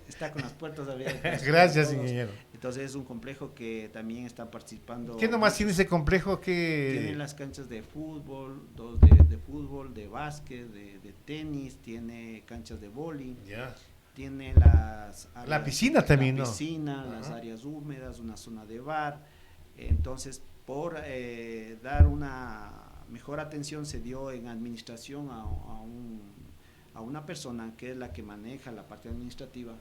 B: está con las puertas abiertas.
A: Gracias, ingeniero.
B: Entonces es un complejo que también está participando.
A: ¿Qué nomás tiene ese complejo?
B: Tiene las canchas de fútbol, dos de fútbol, de básquet, de tenis, tiene canchas de bowling. Tiene
A: la piscina también, ¿no?
B: La piscina, las áreas húmedas, una zona de bar. Entonces, por dar una mejor atención, se dio en administración a una persona que es la que maneja la parte administrativa,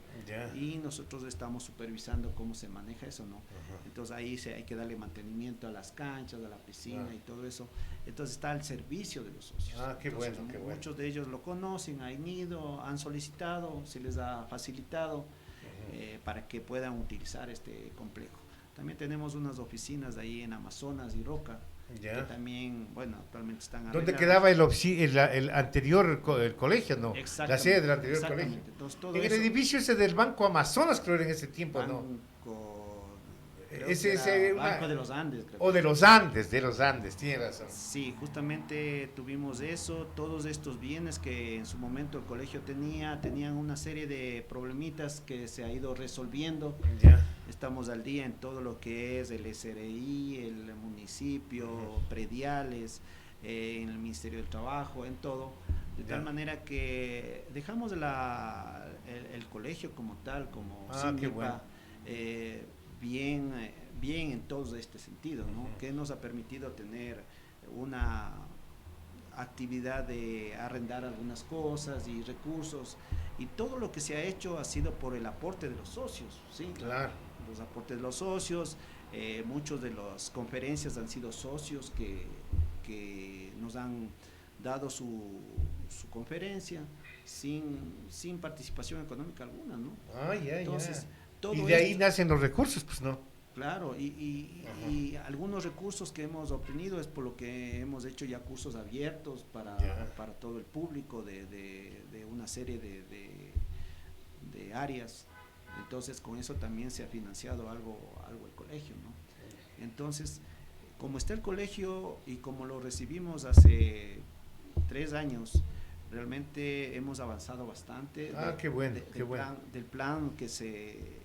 B: y nosotros estamos supervisando cómo se maneja eso, ¿no? Entonces ahí hay que darle mantenimiento a las canchas, a la piscina y todo eso. Entonces está al servicio de los socios.
A: Qué bueno, qué bueno.
B: Muchos de ellos lo conocen, han ido, han solicitado, se les ha facilitado para que puedan utilizar este complejo. También tenemos unas oficinas ahí en Amazonas y Roca, que también, bueno, actualmente están arregladas.
A: ¿Dónde quedaba el anterior el colegio, no? La sede del anterior colegio.
B: Entonces, todo
A: en el edificio ese del Banco Amazonas, creo, en ese tiempo, ¿no?
B: Banco de los Andes, creo.
A: O de los Andes, tiene razón.
B: Sí, justamente tuvimos eso, todos estos bienes que en su momento el colegio tenían una serie de problemitas que se ha ido resolviendo. Estamos al día en todo lo que es el SRI, el municipio, prediales, en el Ministerio del Trabajo, en todo. De tal manera que dejamos el colegio como tal, como SINDIPA, bien en todo este sentido, ¿no? Que nos ha permitido tener una actividad de arrendar algunas cosas y recursos, y todo lo que se ha hecho ha sido por el aporte de los socios, ¿sí?
A: Claro.
B: Los aportes de los socios, muchos de las conferencias han sido socios que nos han dado su conferencia sin participación económica alguna, ¿no? Entonces,
A: y de ahí nacen los recursos, pues, ¿no?
B: Claro, y algunos recursos que hemos obtenido es por lo que hemos hecho ya cursos abiertos para todo el público de una serie de áreas. Entonces, con eso también se ha financiado algo el colegio, ¿no? Entonces, como está el colegio y como lo recibimos hace 3 años, realmente hemos avanzado bastante.
A: Qué bueno, qué bueno.
B: Del plan que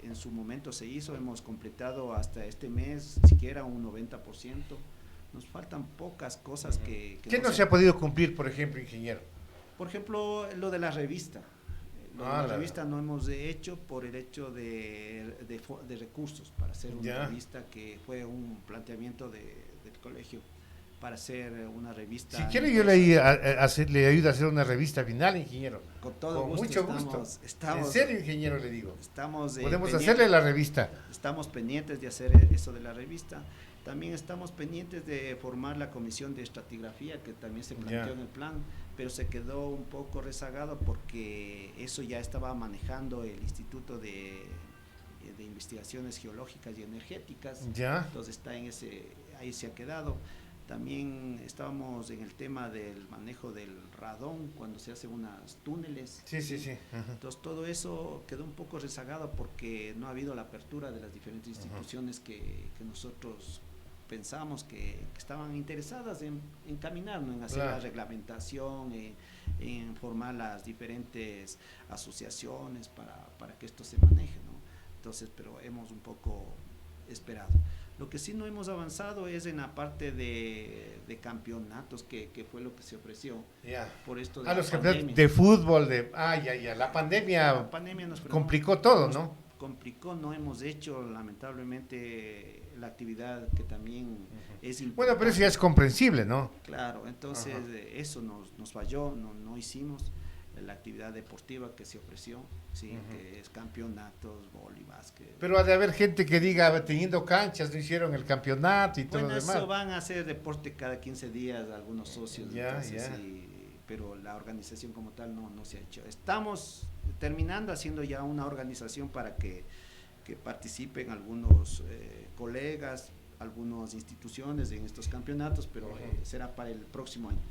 B: en su momento se hizo, hemos completado hasta este mes siquiera un 90%. Nos faltan pocas cosas que
A: ¿Qué no se ha podido cumplir, por ejemplo, ingeniero?
B: Por ejemplo, lo de la revista. La revista no hemos hecho por el hecho de recursos para hacer una revista, que fue un planteamiento del colegio para hacer una revista.
A: Si quiere yo le ayudo a hacer una revista final, ingeniero.
B: Con mucho gusto.
A: En serio, ingeniero, le digo. Podemos hacerle la revista.
B: Estamos pendientes de hacer eso de la revista. También estamos pendientes de formar la comisión de estratigrafía, que también se planteó en el plan, pero se quedó un poco rezagado porque eso ya estaba manejando el Instituto de Investigaciones Geológicas y Energéticas. Entonces ahí se ha quedado. También estábamos en el tema del manejo del radón cuando se hacen unos túneles.
A: Sí.
B: Entonces todo eso quedó un poco rezagado porque no ha habido la apertura de las diferentes instituciones que nosotros pensamos que estaban interesadas en caminarnos, en hacer la reglamentación, en formar las diferentes asociaciones para que esto se maneje, ¿no? Entonces, pero hemos un poco esperado. Lo que sí no hemos avanzado es en la parte de campeonatos, que fue lo que se ofreció. Por esto de
A: los campeonatos de fútbol, la pandemia nos complicó todo, ¿no?
B: Complicó, no hemos hecho lamentablemente la actividad que también es importante.
A: Bueno, pero eso ya es comprensible, ¿no?
B: Claro, entonces eso nos falló, no hicimos la actividad deportiva que se ofreció, ¿sí? Que es campeonatos, vóley, básquet.
A: Pero ha de haber gente que diga, teniendo canchas, no hicieron el campeonato y todo lo demás.
B: Eso van a hacer deporte cada 15 días algunos socios, pero la organización como tal no se ha hecho. Estamos terminando haciendo ya una organización para que que participen algunos colegas, algunas instituciones en estos campeonatos, pero será para el próximo año.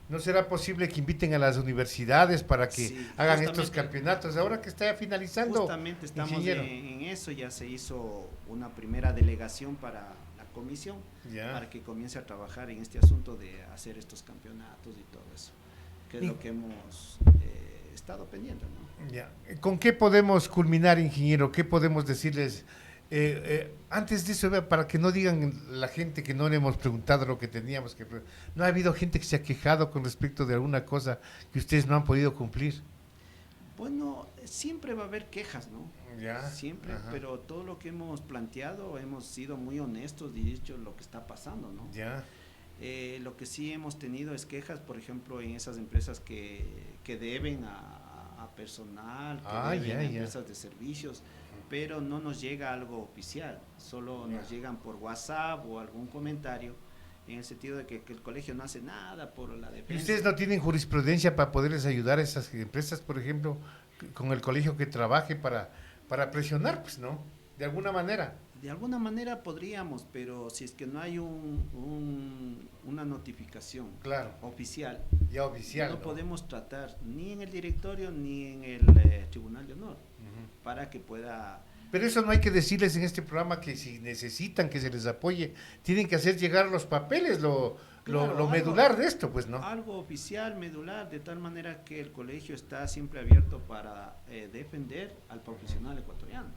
A: ¿No será posible que inviten a las universidades para que
B: Sí,
A: hagan estos campeonatos? Ahora que está finalizando,
B: justamente estamos en eso, ya se hizo una primera delegación para la comisión, para que comience a trabajar en este asunto de hacer estos campeonatos y todo eso, que es lo que hemos estado pendiente, ¿no?
A: Ya. ¿Con qué podemos culminar, ingeniero? ¿Qué podemos decirles? Antes de eso, para que no digan la gente que no le hemos preguntado lo que teníamos que preguntar, ¿no ha habido gente que se ha quejado con respecto de alguna cosa que ustedes no han podido cumplir?
B: Bueno, siempre va a haber quejas, ¿no?
A: Ya.
B: Siempre,
A: Ajá.
B: pero todo lo que hemos planteado hemos sido muy honestos y dicho lo que está pasando, ¿no?
A: Ya.
B: Lo que sí hemos tenido es quejas, por ejemplo, en esas empresas que deben a personal, que deben a empresas de servicios, pero no nos llega algo oficial, solo nos llegan por WhatsApp o algún comentario, en el sentido de que el colegio no hace nada por la defensa.
A: ¿Y ustedes no tienen jurisprudencia para poderles ayudar a esas empresas, por ejemplo, con el colegio que trabaje para presionar, pues, ¿no? De alguna manera.
B: De alguna manera podríamos, pero si es que no hay una notificación oficial, no podemos tratar ni en el directorio ni en el Tribunal de Honor para que pueda...
A: Pero eso no hay que decirles en este programa, que si necesitan que se les apoye, tienen que hacer llegar los papeles, lo medular de esto, pues, ¿no?
B: Algo oficial, medular, de tal manera que el colegio está siempre abierto para defender al profesional ecuatoriano.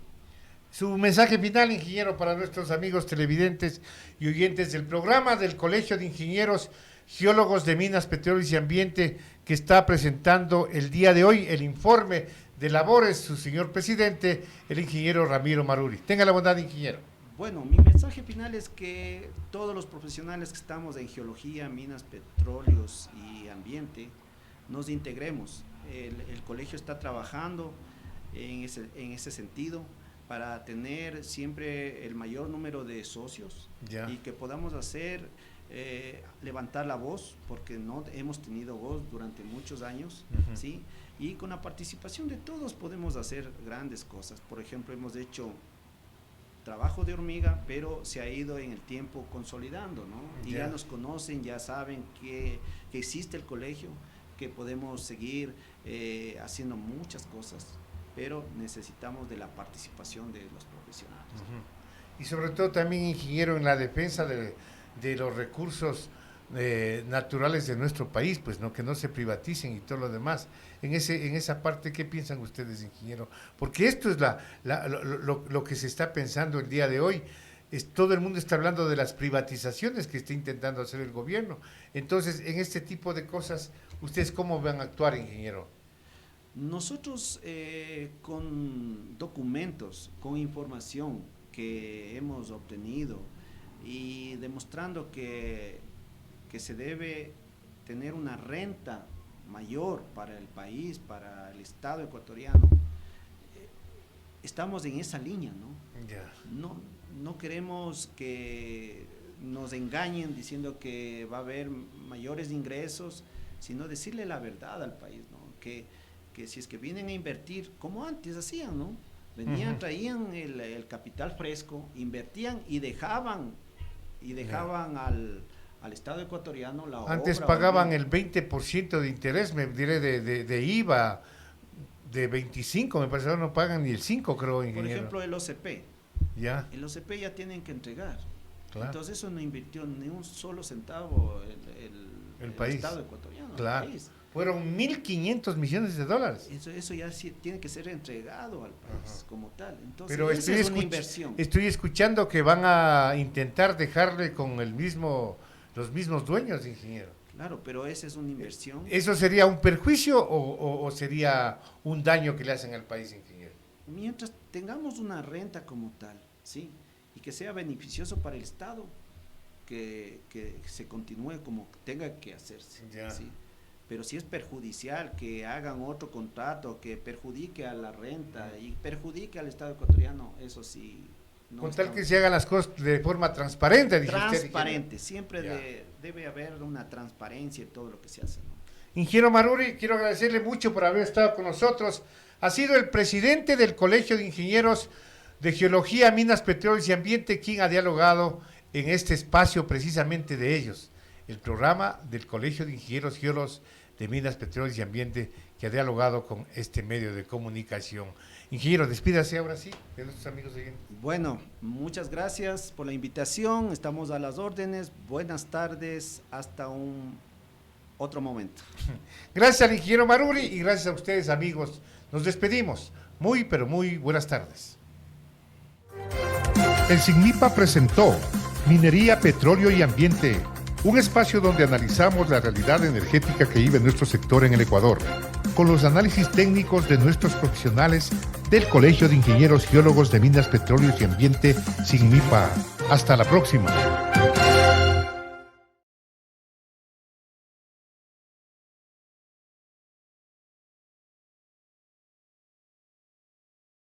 A: Su mensaje final, ingeniero, para nuestros amigos televidentes y oyentes del programa del Colegio de Ingenieros Geólogos de Minas, Petróleos y Ambiente, que está presentando el día de hoy el informe de labores, su señor presidente, el ingeniero Ramiro Maruri. Tenga la bondad, ingeniero.
B: Bueno, mi mensaje final es que todos los profesionales que estamos en geología, minas, petróleos y ambiente, nos integremos. El colegio está trabajando en ese sentido, para tener siempre el mayor número de socios y que podamos hacer, levantar la voz, porque no hemos tenido voz durante muchos años, ¿sí? Y con la participación de todos podemos hacer grandes cosas. Por ejemplo, hemos hecho trabajo de hormiga, pero se ha ido en el tiempo consolidando, ¿no? Y ya nos conocen, ya saben que existe el colegio, que podemos seguir haciendo muchas cosas, pero necesitamos de la participación de los profesionales.
A: Y sobre todo también, ingeniero, en la defensa de los recursos naturales de nuestro país, pues, ¿no? Que no se privaticen y todo lo demás. En esa parte, ¿qué piensan ustedes, ingeniero? Porque esto es lo que se está pensando el día de hoy. Todo el mundo está hablando de las privatizaciones que está intentando hacer el gobierno. Entonces, en este tipo de cosas, ¿ustedes cómo van a actuar, ingeniero?
B: Nosotros con documentos, con información que hemos obtenido y demostrando que se debe tener una renta mayor para el país, para el Estado ecuatoriano, estamos en esa línea, ¿no? No queremos que nos engañen diciendo que va a haber mayores ingresos, sino decirle la verdad al país, ¿no? Que si es que vienen a invertir, como antes hacían, ¿no? Venían, traían el capital fresco, invertían y dejaban al Estado ecuatoriano la obra.
A: Antes pagaban el 20% de interés, me diré, de IVA, de 25, me parece, ahora no pagan ni el 5, creo, ingeniero.
B: Por ejemplo, el OCP.
A: Ya.
B: El OCP ya tienen que entregar.
A: Claro.
B: Entonces eso no invirtió ni un solo centavo el
A: país.
B: Estado ecuatoriano.
A: Claro.
B: El país.
A: Fueron 1.500 millones de dólares.
B: Eso ya sí tiene que ser entregado al país como tal. Entonces,
A: pero
B: esa es una inversión.
A: Estoy escuchando que van a intentar dejarle con los mismos dueños, ingeniero.
B: Claro, pero esa es una inversión.
A: ¿Eso sería un perjuicio o sería un daño que le hacen al país, ingeniero?
B: Mientras tengamos una renta como tal, ¿sí? Y que sea beneficioso para el Estado, que se continúe como tenga que hacerse, ¿sí? Pero si es perjudicial que hagan otro contrato que perjudique a la renta y perjudique al Estado ecuatoriano, eso sí.
A: No con tal que se hagan las cosas de forma transparente.
B: Transparente, siempre debe haber una transparencia en todo lo que se hace, ¿no?
A: Ingeniero Maruri, quiero agradecerle mucho por haber estado con nosotros. Ha sido el presidente del Colegio de Ingenieros de Geología, Minas, Petróleos y Ambiente, quien ha dialogado en este espacio precisamente de ellos, el programa del Colegio de Ingenieros Geólogos de Minas, Petróleos y Ambiente, que ha dialogado con este medio de comunicación. Ingeniero, despídase ahora sí de nuestros amigos oyentes.
B: Bueno, muchas gracias por la invitación, estamos a las órdenes, buenas tardes, hasta un otro momento.
A: Gracias al ingeniero Maruri y gracias a ustedes, amigos. Nos despedimos. Muy, pero muy buenas tardes.
C: El SIGMIPA presentó Minería, Petróleo y Ambiente, un espacio donde analizamos la realidad energética que vive nuestro sector en el Ecuador, con los análisis técnicos de nuestros profesionales del Colegio de Ingenieros Geólogos de Minas, Petróleos y Ambiente, SIGMIPA. Hasta la próxima.